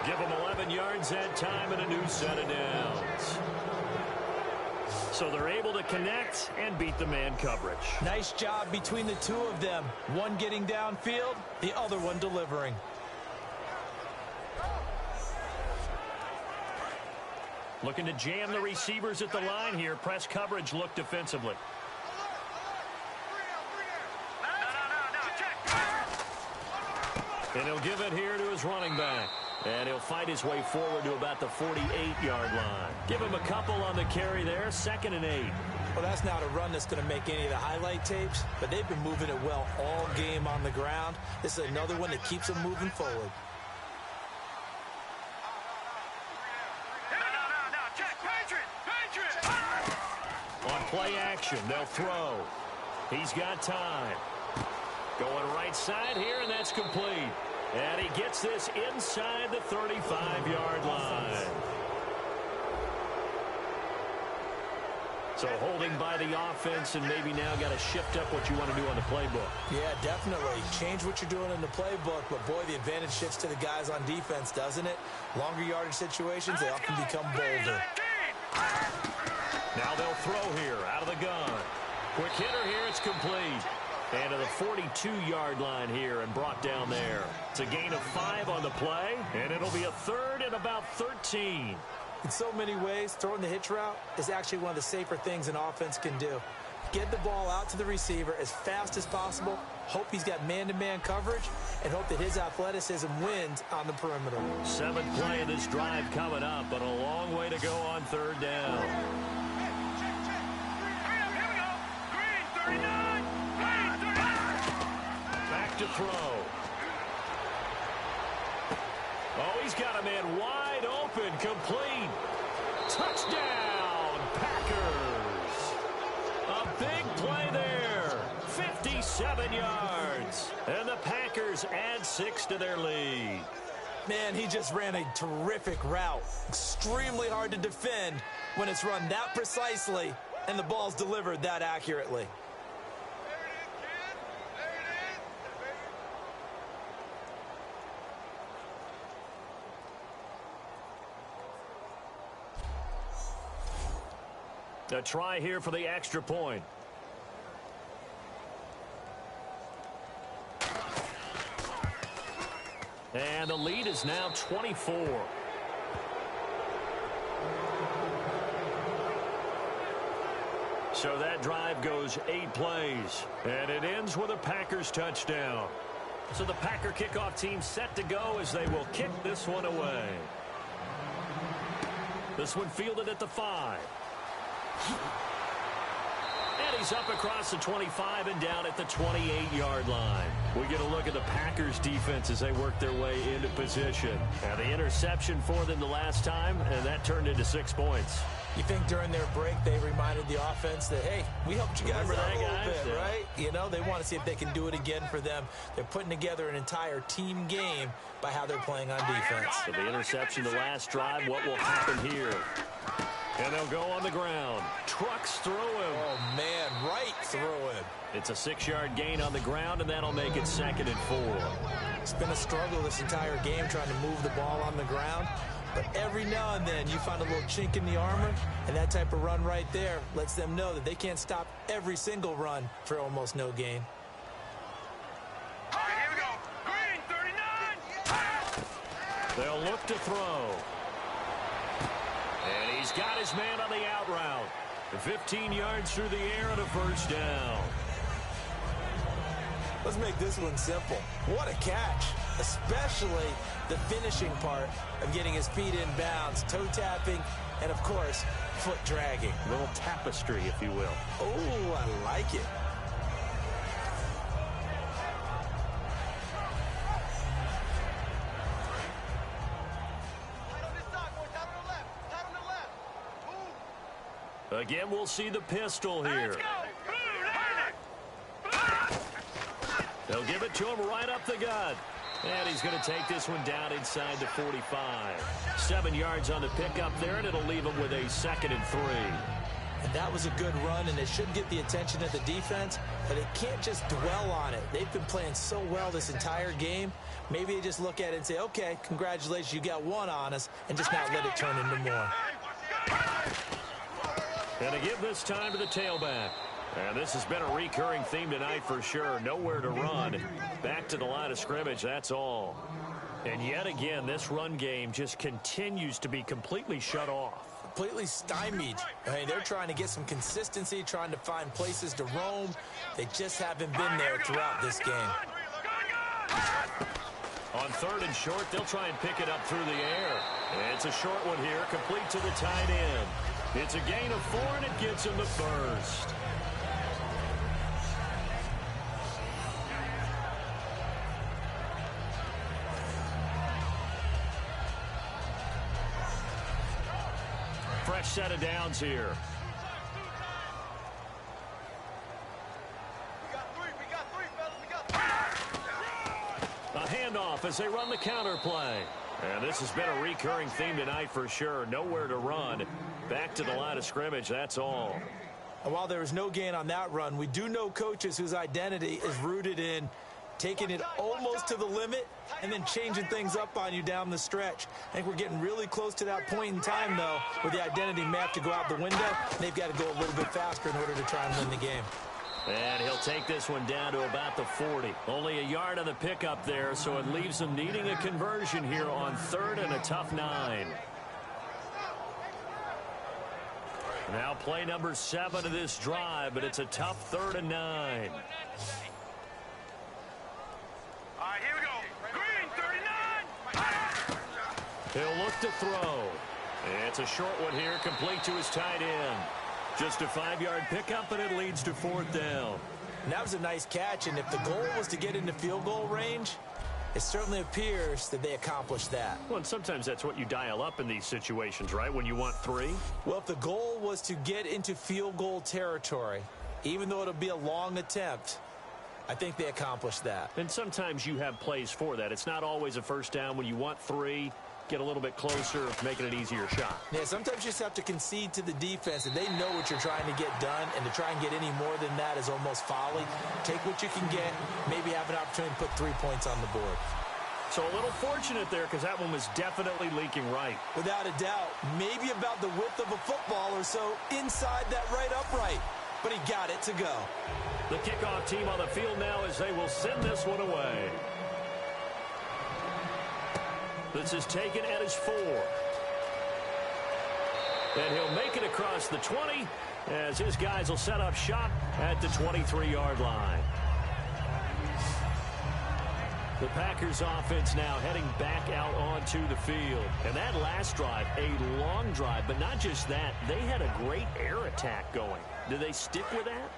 Give them 11 yards that time and a new set of downs. So they're able to connect and beat the man coverage. Nice job between the two of them. One getting downfield, the other one delivering. Looking to jam the receivers at the line here. Press coverage look defensively. And he'll give it here to his running back. And he'll fight his way forward to about the 48-yard line. Give him a couple on the carry there. 2nd and 8. Well, that's not a run that's going to make any of the highlight tapes, but they've been moving it well all game on the ground. This is another one that keeps them moving forward. On play action, they'll throw. He's got time. Going right side here, and that's complete. And he gets this inside the 35-yard line. So holding by the offense, and maybe now got to shift up what you want to do on the playbook. Yeah, definitely. Change what you're doing in the playbook, but boy, the advantage shifts to the guys on defense, doesn't it? Longer yardage situations, they often become bolder. Now they'll throw here out of the gun. Quick hitter here, it's complete. And to the 42-yard line here and brought down there. It's a gain of 5 on the play, and it'll be a 3rd and about 13. In so many ways, throwing the hitch route is actually one of the safer things an offense can do. Get the ball out to the receiver as fast as possible, hope he's got man-to-man coverage, and hope that his athleticism wins on the perimeter. 7th play of this drive coming up, but a long way to go on 3rd down. Back to throw. Oh, he's got a man wide open, complete. Touchdown, Packers. A big play there. 57 yards. And the Packers add 6 to their lead. Man, he just ran a terrific route. Extremely hard to defend when it's run that precisely and the ball's delivered that accurately. A try here for the extra point. And the lead is now 24. So that drive goes 8 plays, and it ends with a Packers touchdown. So the Packer kickoff team set to go as they will kick this one away. This one fielded at the 5. And he's up across the 25 and down at the 28-yard line. We get a look at the Packers defense as they work their way into position. And the interception for them the last time, and that turned into 6 points. You think during their break they reminded the offense that, hey, we helped you guys out a little bit, right? You know, they want to see if they can do it again for them. They're putting together an entire team game by how they're playing on defense. So the interception the last drive, what will happen here? And they'll go on the ground. Trucks through him. Oh, man, right through him. It's a 6-yard gain on the ground, and that'll make it 2nd and 4. It's been a struggle this entire game trying to move the ball on the ground. But every now and then you find a little chink in the armor, and that type of run right there lets them know that they can't stop every single run for almost no gain. All right, here we go. Green, 39. They'll look to throw. And he's got his man on the out route. 15 yards through the air and a first down. Let's make this one simple. What a catch, especially the finishing part of getting his feet in bounds, toe tapping, and of course, foot dragging. A little tapestry, if you will. Oh, I like it. Again, we'll see the pistol here. They'll give it to him right up the gut. And he's going to take this one down inside the 45. 7 yards on the pickup there, and it'll leave him with a 2nd and 3. And that was a good run, and it should get the attention of the defense, but they can't just dwell on it. They've been playing so well this entire game. Maybe they just look at it and say, okay, congratulations, you got one on us, and just not let it turn into more. And to give this time to the tailback. And this has been a recurring theme tonight for sure. Nowhere to run. Back to the line of scrimmage, that's all. And yet again, this run game just continues to be completely shut off. Completely stymied. I mean, they're trying to get some consistency, trying to find places to roam. They just haven't been there throughout this game. On 3rd and short, they'll try and pick it up through the air. And it's a short one here, complete to the tight end. It's a gain of 4, and it gets him the first. Fresh set of downs here. A handoff as they run the counter play. And this has been a recurring theme tonight for sure. Nowhere to run. Back to the line of scrimmage, that's all. And while there was no gain on that run, we do know coaches whose identity is rooted in taking it almost to the limit and then changing things up on you down the stretch. I think we're getting really close to that point in time, though, where the identity may have to go out the window, and they've got to go a little bit faster in order to try and win the game. And he'll take this one down to about the 40. Only a yard on the pickup there, so it leaves them needing a conversion here on 3rd and a tough 9. Now play number 7 of this drive, but it's a tough 3rd and 9. Here we go. Green, 39. He'll look to throw. It's a short one here, complete to his tight end. Just a 5-yard pickup, and it leads to 4th down. And that was a nice catch, and if the goal was to get into field goal range, it certainly appears that they accomplished that. Well, and sometimes that's what you dial up in these situations, right, when you want 3? Well, if the goal was to get into field goal territory, even though it'll be a long attempt, I think they accomplished that. And sometimes you have plays for that. It's not always a first down when you want 3. Get a little bit closer, making an easier shot. Yeah, sometimes you just have to concede to the defense, and they know what you're trying to get done, and to try and get any more than that is almost folly. Take what you can get, maybe have an opportunity to put 3 points on the board. So a little fortunate there because that one was definitely leaking right. Without a doubt, maybe about the width of a football or so inside that right upright, but he got it to go. The kickoff team on the field now as they will send this one away. This is taken at his 4. And he'll make it across the 20 as his guys will set up shop at the 23-yard line. The Packers offense now heading back out onto the field. And that last drive, a long drive, but not just that, they had a great air attack going. Do they stick with that?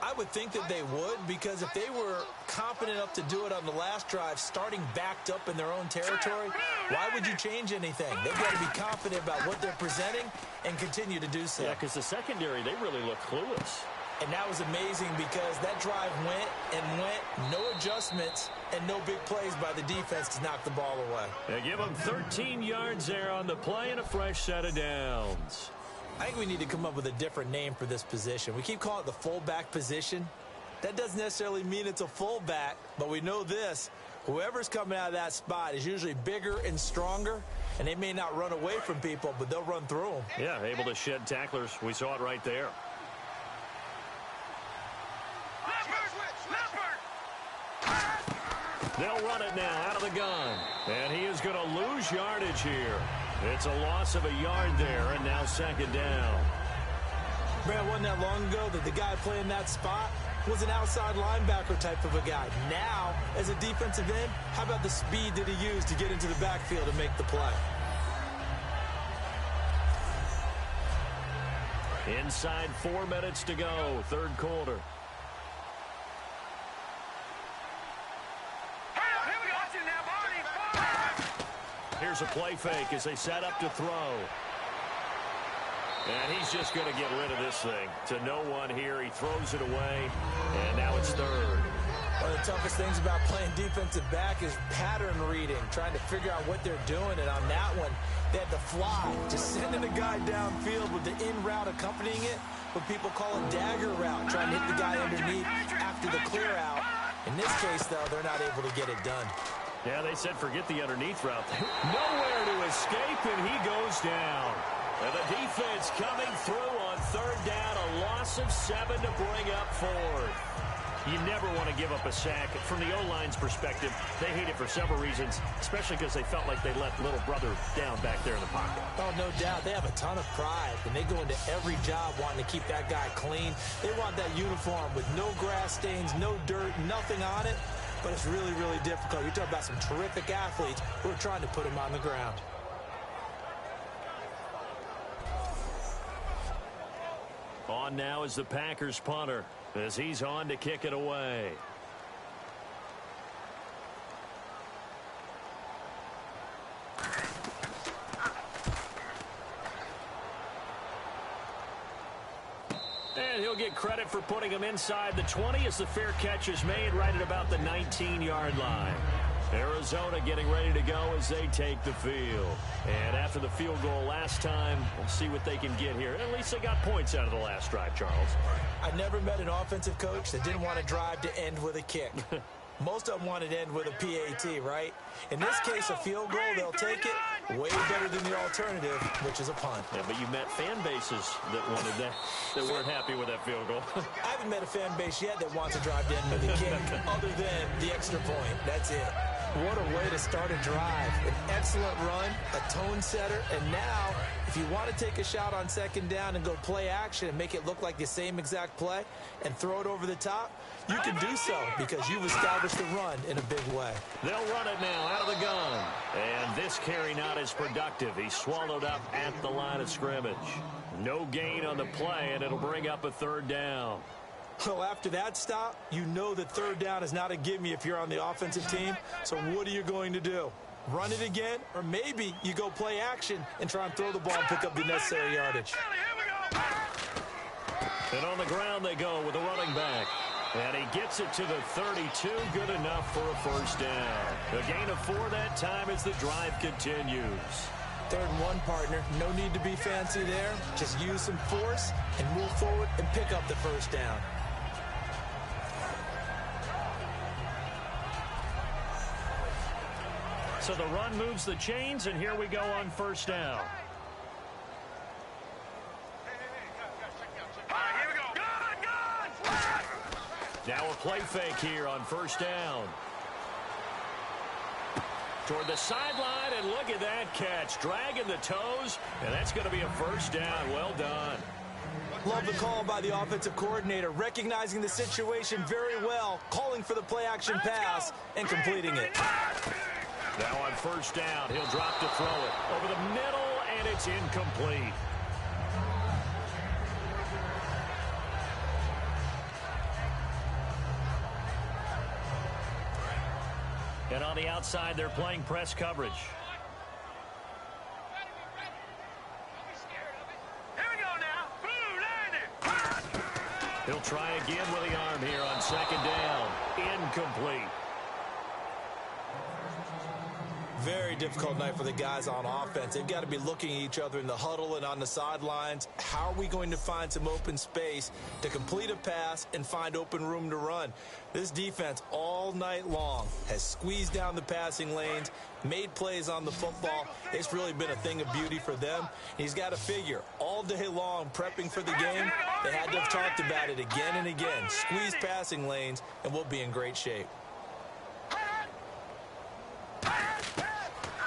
I would think that they would, because if they were confident enough to do it on the last drive, starting backed up in their own territory, why would you change anything? They've got to be confident about what they're presenting and continue to do so. Yeah, because the secondary, they really look clueless. And that was amazing because that drive went and went, no adjustments and no big plays by the defense to knock the ball away. They give them 13 yards there on the play and a fresh set of downs. I think we need to come up with a different name for this position. We keep calling it the fullback position. That doesn't necessarily mean it's a fullback, but we know this. Whoever's coming out of that spot is usually bigger and stronger, and they may not run away from people, but they'll run through them. Yeah, able to shed tacklers. We saw it right there. They'll run it now out of the gun. And he is going to lose yardage here. It's a loss of a yard there, and now 2nd down. Man, wasn't that long ago that the guy playing that spot was an outside linebacker type of a guy. Now, as a defensive end, how about the speed that he used to get into the backfield and make the play? Inside 4 minutes to go, 3rd quarter. Here's a play fake as they set up to throw. And he's just going to get rid of this thing. To no one here. He throws it away, and now it's third. One of the toughest things about playing defensive back is pattern reading, trying to figure out what they're doing. And on that one, they had to fly, just sending a guy downfield with the in route accompanying it, what people call a dagger route, trying to hit the guy underneath after the clear out. In this case, though, they're not able to get it done. Yeah, they said forget the underneath route. Nowhere to escape, and he goes down. And the defense coming through on third down, a loss of 7 to bring up fourth. You never want to give up a sack. From the O-line's perspective, they hate it for several reasons, especially because they felt like they let little brother down back there in the pocket. Oh, no doubt. They have a ton of pride, and they go into every job wanting to keep that guy clean. They want that uniform with no grass stains, no dirt, nothing on it. But it's really, really difficult. You're talking about some terrific athletes who are trying to put him on the ground. On now is the Packers punter, as he's on to kick it away. And he'll get credit for putting him inside the 20 as the fair catch is made right at about the 19-yard line. Arizona getting ready to go as they take the field. And after the field goal last time, we'll see what they can get here. At least they got points out of the last drive, Charles. I never met an offensive coach that didn't want to drive to end with a kick. Most of them wanted to end with a PAT, right? In this case, a field goal, they'll take it. Way better than the alternative, which is a punt. Yeah, but you met fan bases that wanted that, that weren't happy with that field goal. I haven't met a fan base yet that wants to drive to end with a kick, other than the extra point. That's it. What a way to start a drive. An excellent run, a tone setter, and now, if you want to take a shot on second down and go play action and make it look like the same exact play and throw it over the top, you can do so because you've established the run in a big way. They'll run it now out of the gun. And this carry not as productive. He's swallowed up at the line of scrimmage. No gain on the play, and it'll bring up a third down. Well, after that stop, you know that third down is not a gimme if you're on the offensive team. So what are you going to do? Run it again? Or maybe you go play action and try and throw the ball and pick up the necessary yardage. And on the ground they go with a running back. And he gets it to the 32. Good enough for a first down. A gain of 4 that time as the drive continues. 3rd and 1, partner. No need to be fancy there. Just use some force and move forward and pick up the first down. So the run moves the chains, and here we go on first down. Now a play fake here on first down. Toward the sideline, and look at that catch. Dragging the toes, and that's going to be a first down. Well done. Love the call by the offensive coordinator, recognizing the situation very well, calling for the play-action pass, and completing it. Now on first down, he'll drop to throw it. Over the middle, and it's incomplete. And on the outside, they're playing press coverage. Here we go now. He'll try again with the arm here on second down. Incomplete. Very difficult night for the guys on offense. They've got to be looking at each other in the huddle and on the sidelines. How are we going to find some open space to complete a pass and find open room to run? This defense all night long has squeezed down the passing lanes, made plays on the football. It's really been a thing of beauty for them. He's got to figure all day long prepping for the game. They had to have talked about it again and again. Squeeze passing lanes and we'll be in great shape.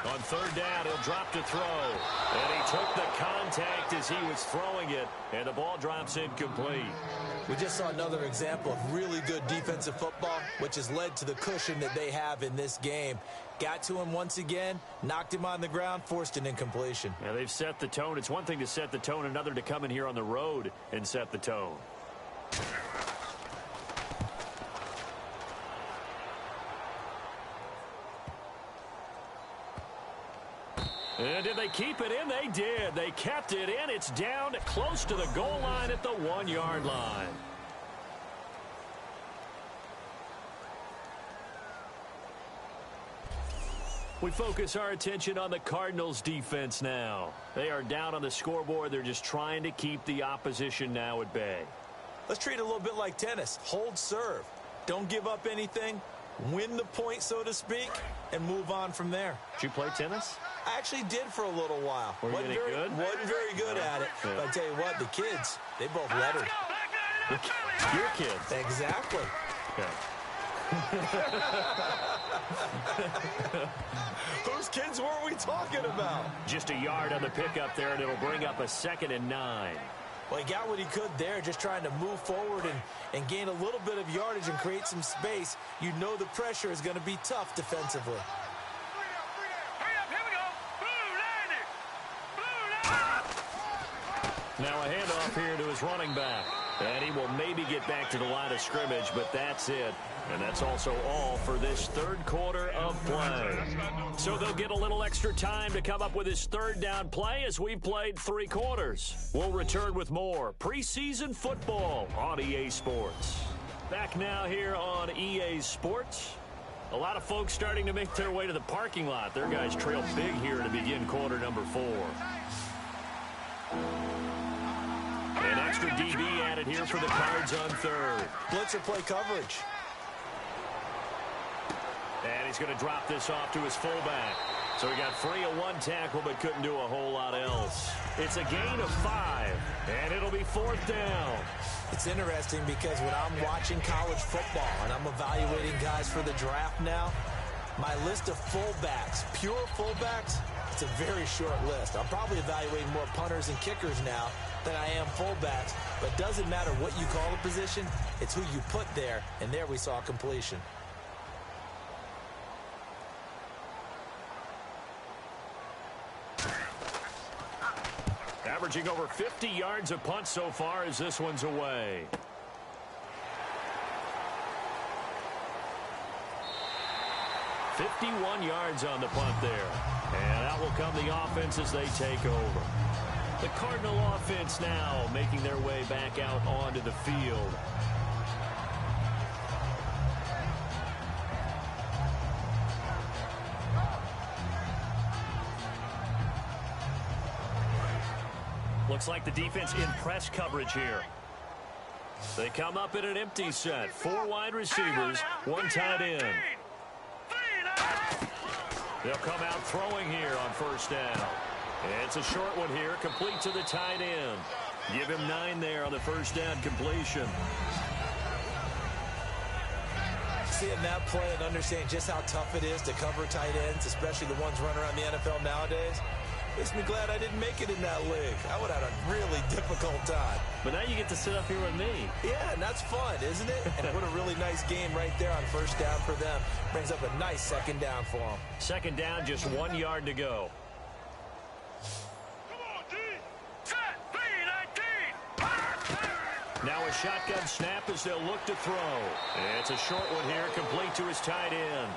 On third down, he'll drop to throw. And he took the contact as he was throwing it, and the ball drops incomplete. We just saw another example of really good defensive football, which has led to the cushion that they have in this game. Got to him once again, knocked him on the ground, forced an incompletion. Yeah, they've set the tone. It's one thing to set the tone, another to come in here on the road and set the tone. And did they keep it in? They did. They kept it in. It's down close to the goal line at the 1-yard line. We focus our attention on the Cardinals defense now. They are down on the scoreboard. They're just trying to keep the opposition now at bay. Let's treat it a little bit like tennis. Hold serve. Don't give up anything. Win the point, so to speak, and move on from there. Did you play tennis? I actually did for a little while. Were you any good? Wasn't very good at it. Yeah. But I tell you what, the kids, they both lettered. Your kids. Exactly. Yeah. Whose kids were we talking about? Just a yard on the pickup there, and it'll bring up a 2nd and 9. Well, he got what he could there, just trying to move forward and gain a little bit of yardage and create some space. You know the pressure is going to be tough defensively. Now a handoff here to his running back. And he will maybe get back to the line of scrimmage, but that's it. And that's also all for this third quarter of play. So they'll get a little extra time to come up with his 3rd down play as we've played 3 quarters. We'll return with more preseason football on EA Sports. Back now here on EA Sports. A lot of folks starting to make their way to the parking lot. Their guys trail big here to begin quarter number 4. An extra DB added here for the Cards on 3rd. Blitzer play coverage. And he's going to drop this off to his fullback. So he got free of 1 tackle but couldn't do a whole lot else. It's a gain of 5, and it'll be 4th down. It's interesting because when I'm watching college football and I'm evaluating guys for the draft now, my list of fullbacks, pure fullbacks, it's a very short list. I'm probably evaluating more punters and kickers now than I am fullbacks, but it doesn't matter what you call a position, it's who you put there, and there we saw completion. Averaging over 50 yards a punt so far as this one's away. $51 yards on the punt there. And out will come the offense as they take over. The Cardinal offense now making their way back out onto the field. Looks like the defense in press coverage here. They come up in an empty set. 4 wide receivers, 1 tight end. They'll come out throwing here on 1st down. It's a short one here, complete to the tight end. Give him 9 there on the 1st down completion. Seeing that play and understanding just how tough it is to cover tight ends, especially the ones running around the NFL nowadays, makes me glad I didn't make it in that league. I would have had a really difficult time. But now you get to sit up here with me. Yeah, and that's fun, isn't it? And what a really nice game right there on 1st down for them. Brings up a nice 2nd down for them. 2nd down, just 1 yard to go. Now a shotgun snap as they'll look to throw. It's a short one here, complete to his tight end.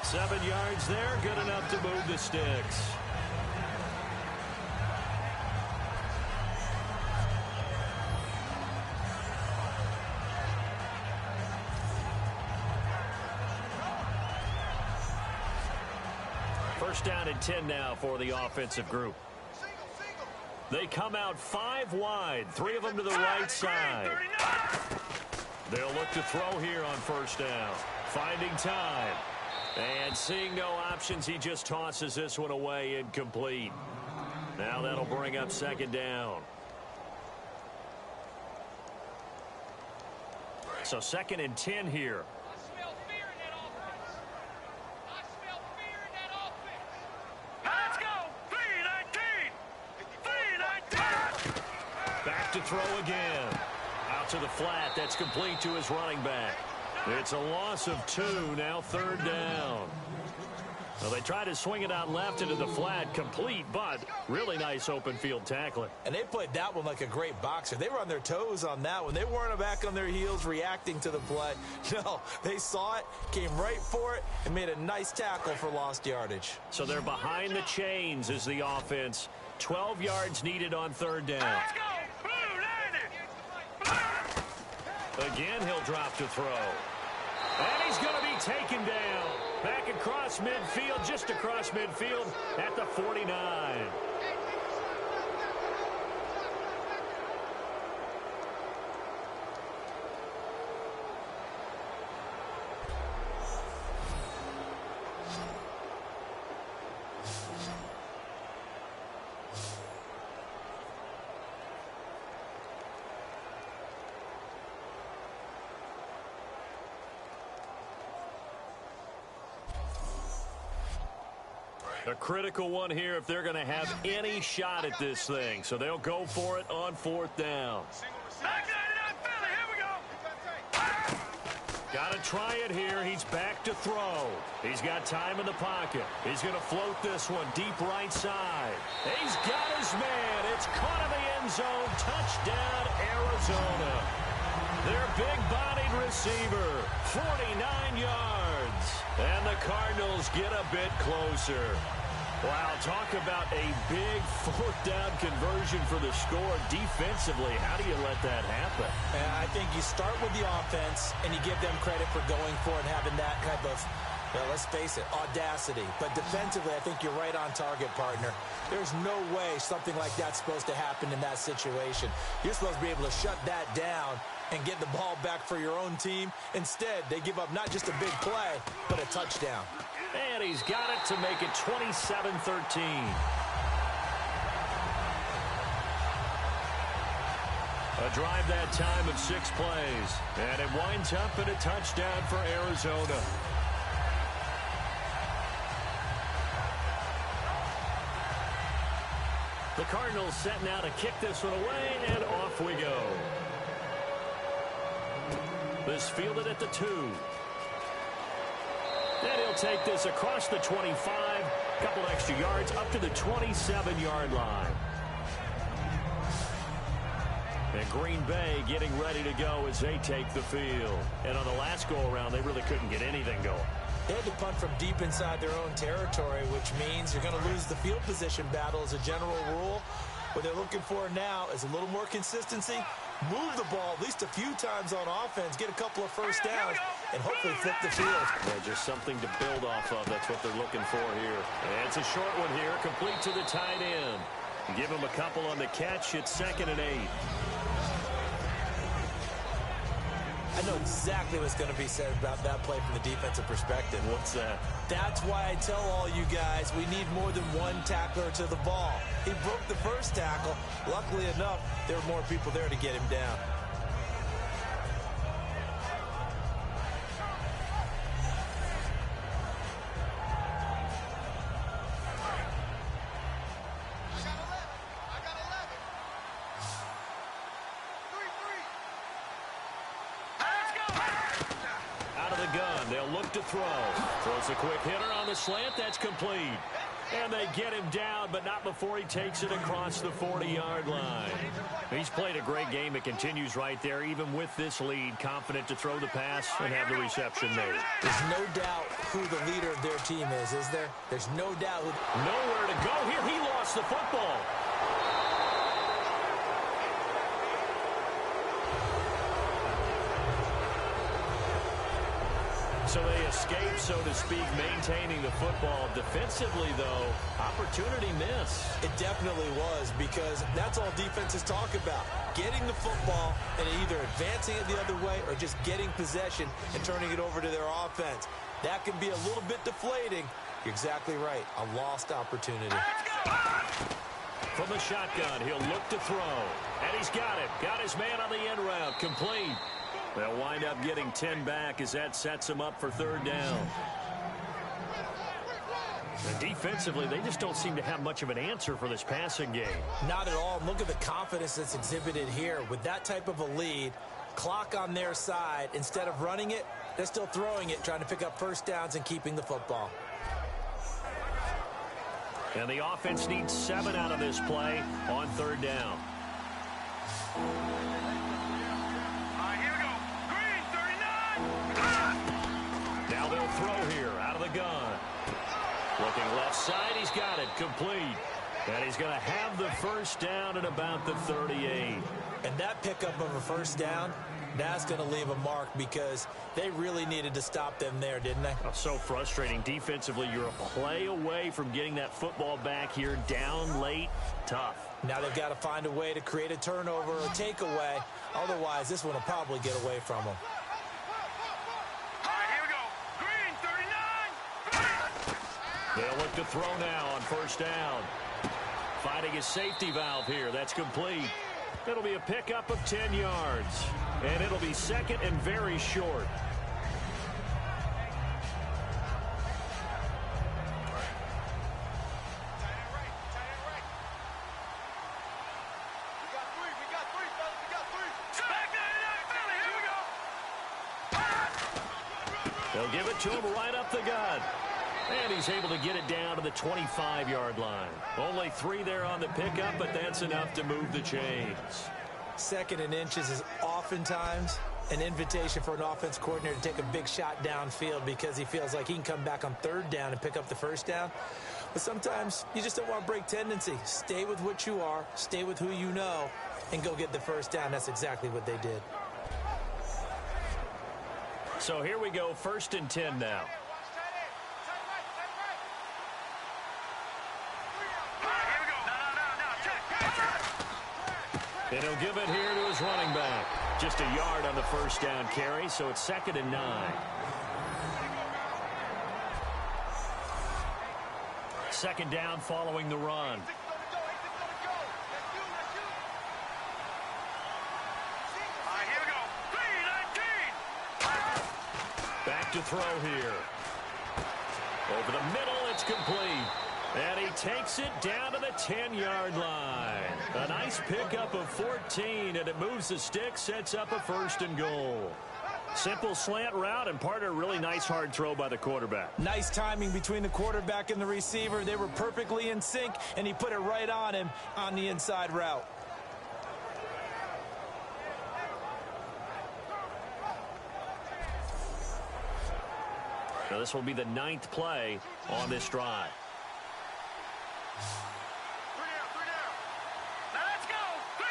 7 yards there, good enough to move the sticks. First down and 10 now for the offensive group. They come out 5 wide, 3 of them to the right side. They'll look to throw here on 1st down. Finding time. And seeing no options, he just tosses this one away, incomplete. Now that'll bring up 2nd down. So 2nd and 10 here. Back to throw again. Out to the flat. That's complete to his running back. It's a loss of 2. Now 3rd down. Well, they try to swing it out left into the flat, complete, but really nice open field tackling. And they played that one like a great boxer. They were on their toes on that one. They weren't back on their heels reacting to the play. No, they saw it, came right for it, and made a nice tackle for lost yardage. So they're behind the chains as the offense. 12 yards needed on third down. Let's go! Again, he'll drop to throw. And he's going to be taken down. Back across midfield, just across midfield at the 49. A critical one here if they're going to have any shot at this thing. So they'll go for it on fourth down. Got to try it here. He's back to throw. He's got time in the pocket. He's going to float this one deep right side. He's got his man. It's caught in the end zone. Touchdown, Arizona. Their big-bodied receiver, 49 yards. And the Cardinals get a bit closer. Wow, talk about a big fourth down conversion for the score. Defensively, how do you let that happen? And I think you start with the offense, and you give them credit for going for it and having that type of, well, let's face it, audacity. But defensively, I think you're right on target, partner. There's no way something like that's supposed to happen in that situation. You're supposed to be able to shut that down and get the ball back for your own team. Instead, they give up not just a big play, but a touchdown. And he's got it to make it 27-13. A drive that time of 6 plays. And it winds up in a touchdown for Arizona. The Cardinals set now to kick this one away, and off we go. This fielded at the 2. Then he'll take this across the 25, a couple extra yards up to the 27-yard line. And Green Bay getting ready to go as they take the field. And on the last go-around, they really couldn't get anything going. They had to punt from deep inside their own territory, which means you're going to lose the field position battle as a general rule. What they're looking for now is a little more consistency, move the ball at least a few times on offense, get a couple of first downs, and hopefully flip the field. Yeah, just something to build off of. That's what they're looking for here. And it's a short one here, complete to the tight end. Give him a couple on the catch. It's 2nd and 8. I know exactly what's going to be said about that play from the defensive perspective. What's that? That's why I tell all you guys we need more than one tackler to the ball. He broke the first tackle. Luckily enough, there were more people there to get him down. To throw. Throws a quick hitter on the slant. That's complete. And they get him down, but not before he takes it across the 40-yard line. He's played a great game. It continues right there, even with this lead. Confident to throw the pass and have the reception made. There's no doubt who the leader of their team is there? There's no doubt. Nowhere to go here. He lost the football. So they escape, so to speak, maintaining the football. Defensively, though, opportunity miss. It definitely was, because that's all defenses talk about. Getting the football and either advancing it the other way or just getting possession and turning it over to their offense. That can be a little bit deflating. You're exactly right. A lost opportunity. From the shotgun, he'll look to throw. And he's got it. Got his man on the end route. Complete. They'll wind up getting 10 back as that sets him up for third down. And defensively, they just don't seem to have much of an answer for this passing game. Not at all. Look at the confidence that's exhibited here. With that type of a lead, clock on their side, instead of running it, they're still throwing it, trying to pick up first downs and keeping the football. And the offense needs 7 out of this play on 3rd down. Here we go. Green, 39. Now they'll throw here out of the gun. Looking left side, he's got it complete. And he's going to have the first down at about the 38. And that pickup of a first down, that's going to leave a mark because they really needed to stop them there, didn't they? Oh, so frustrating. Defensively, you're a play away from getting that football back here down late. Tough. Now they've got to find a way to create a turnover or takeaway. Otherwise, this one will probably get away from them. Here we go. Green, 39. They'll look to throw now on first down. Finding his safety valve here. That's complete. It'll be a pickup of 10 yards. And it'll be 2nd and very short. They'll give it to him right up the gut. And he's able to get it down to the 25-yard line. Only 3 there on the pickup, but that's enough to move the chains. 2nd and inches is oftentimes an invitation for an offense coordinator to take a big shot downfield because he feels like he can come back on 3rd down and pick up the first down. But sometimes you just don't want to break tendency. Stay with what you are, stay with who you know, and go get the first down. That's exactly what they did. So here we go, 1st and 10 now. And he'll give it here to his running back. Just a yard on the first down carry, so it's 2nd and 9. 2nd down following the run. Here we go. Green, 19. Back to throw here. Over the middle, it's complete. And he takes it down to the 10-yard line. A nice pickup of 14, and it moves the stick, sets up a 1st and goal. Simple slant route and part of a really nice hard throw by the quarterback. Nice timing between the quarterback and the receiver. They were perfectly in sync, and he put it right on him on the inside route. Now this will be the 9th play on this drive. 3 down. Now let's go. 3,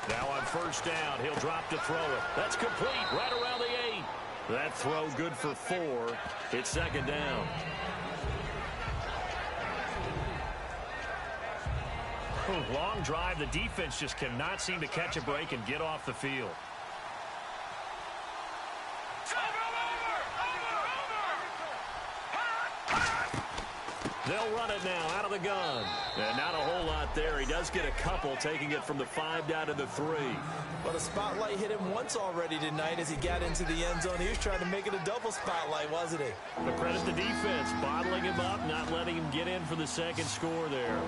19. Now on first down, he'll drop to throw it. That's complete right around the 8. That throw good for 4. It's 2nd down. Long drive. The defense just cannot seem to catch a break and get off the field. They'll run it now out of the gun. And not a whole lot there. He does get a couple, taking it from the 5 down to the 3. Well, the spotlight hit him once already tonight as he got into the end zone. He was trying to make it a double spotlight, wasn't he? But credit the defense, bottling him up, not letting him get in for the 2nd score there.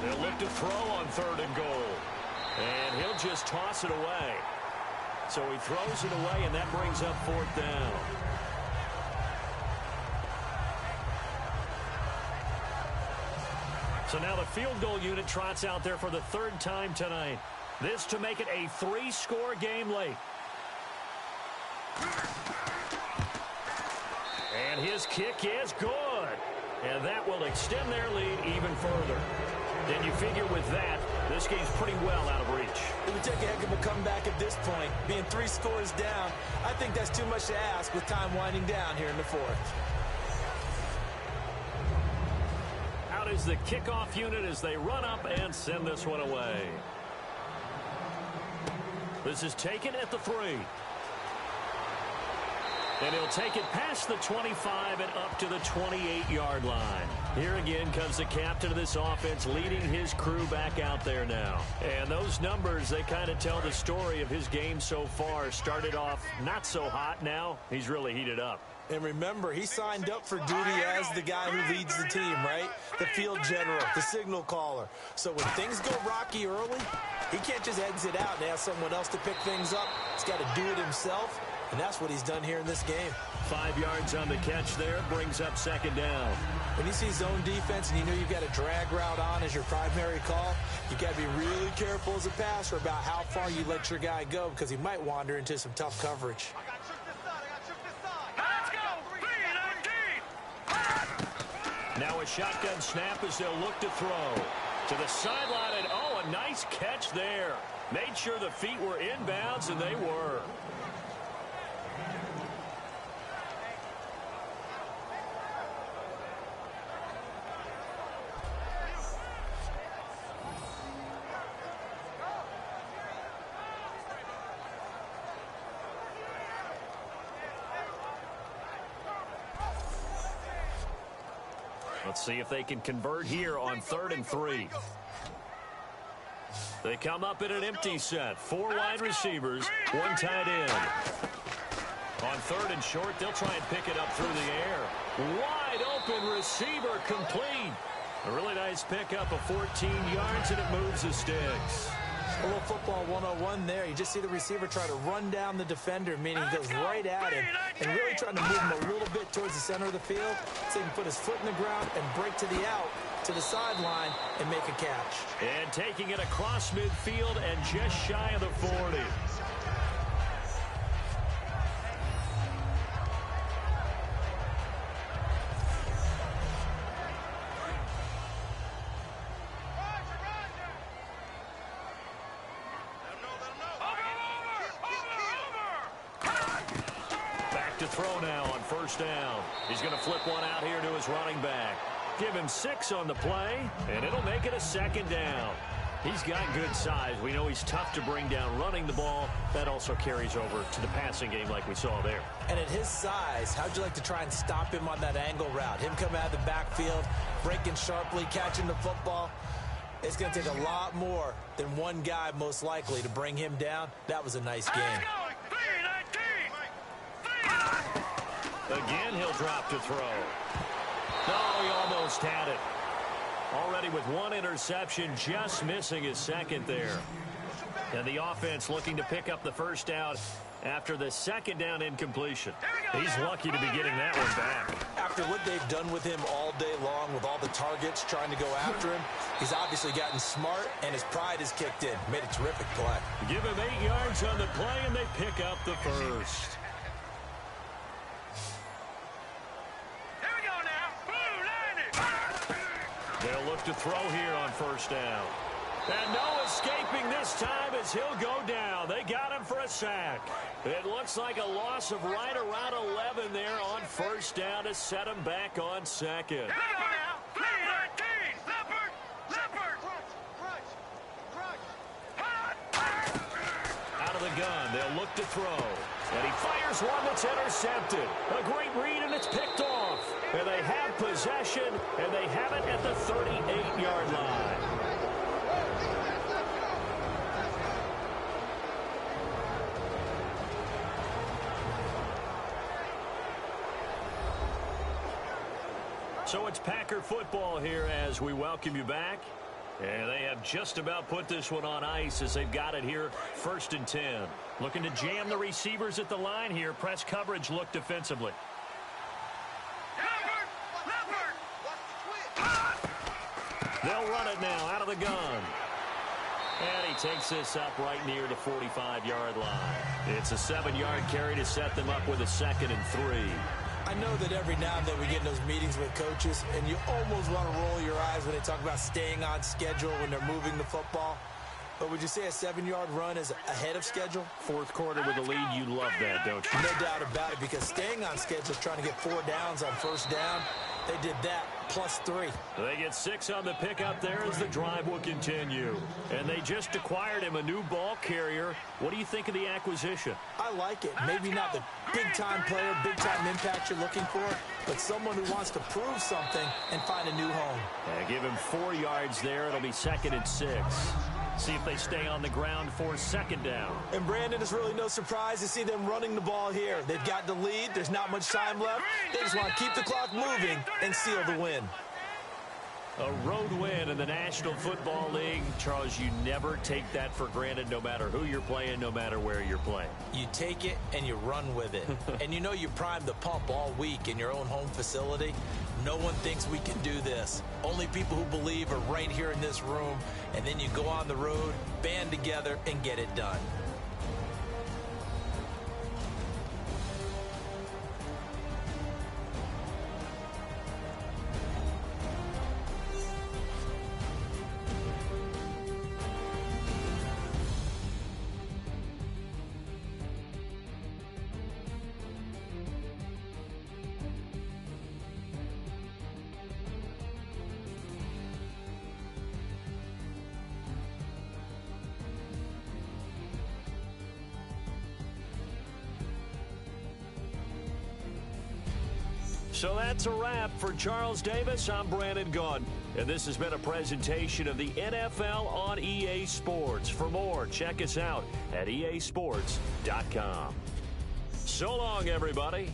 They'll look to throw on 3rd and goal. And he'll just toss it away. So he throws it away, and that brings up 4th down. So now the field goal unit trots out there for the 3rd time tonight. This to make it a 3-score game late. And his kick is good. And that will extend their lead even further. And you figure with that, this game's pretty well out of reach. It would take a heck of a comeback at this point. Being 3 scores down, I think that's too much to ask with time winding down here in the 4th. Out is the kickoff unit as they run up and send this one away. This is taken at the 3. And he'll take it past the 25 and up to the 28-yard line. Here again comes the captain of this offense leading his crew back out there now. And those numbers, they kind of tell the story of his game so far. Started off not so hot. Now he's really heated up. And remember, he signed up for duty as the guy who leads the team, right? The field general, the signal caller. So when things go rocky early, he can't just exit out and ask someone else to pick things up. He's got to do it himself. And that's what he's done here in this game. 5 yards on the catch there, brings up second down. When you see zone defense and you know you've got a drag route on as your primary call, you got to be really careful as a passer about how far you let your guy go because he might wander into some tough coverage. Now a shotgun snap as they'll look to throw. To the sideline, and oh, a nice catch there. Made sure the feet were inbounds, and they were. Let's see if they can convert here on 3rd and 3. They come up in an empty set. 4 wide receivers, 1 tight end. On 3rd and short, they'll try and pick it up through the air. Wide open receiver complete. A really nice pickup of 14 yards, and it moves the sticks. A little football 101 there. You just see the receiver try to run down the defender, meaning he goes right at him and really trying to move him a little bit towards the center of the field so he can put his foot in the ground and break to the out, to the sideline, and make a catch. And taking it across midfield and just shy of the 40. To throw now on 1st down. He's going to flip one out here to his running back. Give him 6 on the play, and it'll make it a 2nd down. He's got good size. We know he's tough to bring down running the ball. That also carries over to the passing game like we saw there. And at his size, how'd you like to try and stop him on that angle route? Him coming out of the backfield, breaking sharply, catching the football. It's going to take a lot more than one guy most likely to bring him down. That was a nice game. Again, he'll drop to throw. Oh, he almost had it. Already with 1 interception, just missing his 2nd there. And the offense looking to pick up the 1st down after the 2nd down incompletion. He's lucky to be getting that one back. After what they've done with him all day long with all the targets trying to go after him, he's obviously gotten smart and his pride has kicked in. Made a terrific play. Give him 8 yards on the play and they pick up the 1st. They'll look to throw here on 1st down. And no escaping this time as he'll go down. They got him for a sack. It looks like a loss of right around 11 there on 1st down to set him back on 2nd. Out of the gun, they'll look to throw. And he fires one that's intercepted. A great read, and it's picked off. And they have possession, and they have it at the 38-yard line. So it's Packer football here as we welcome you back. And they have just about put this one on ice as they've got it here, 1st and 10. Looking to jam the receivers at the line here. Press coverage look defensively. They'll run it now out of the gun. And he takes this up right near the 45-yard line. It's a 7-yard carry to set them up with a 2nd and 3. I know that every now and then we get in those meetings with coaches, and you almost want to roll your eyes when they talk about staying on schedule when they're moving the football. But would you say a 7-yard run is ahead of schedule? 4th quarter with a lead, you love that, don't you? No doubt about it, because staying on schedule, trying to get 4 downs on 1st down, they did that +3. They get 6 on the pickup there as the drive will continue. And they just acquired him a new ball carrier. What do you think of the acquisition? I like it. Maybe not the big-time player, big-time impact you're looking for, but someone who wants to prove something and find a new home. Give him 4 yards there. It'll be 2nd and 6. See if they stay on the ground for 2nd down. And, Brandon, it's really no surprise to see them running the ball here. They've got the lead. There's not much time left. They just want to keep the clock moving and seal the win. A road win in the National Football League. Charles, you never take that for granted no matter who you're playing, no matter where you're playing. You take it and you run with it. And you know you primed the pump all week in your own home facility. No one thinks we can do this. Only people who believe are right here in this room. And then you go on the road, band together, and get it done. So that's a wrap for Charles Davis. I'm Brandon Gunn, and this has been a presentation of the NFL on EA Sports. For more, check us out at easports.com. So long, everybody.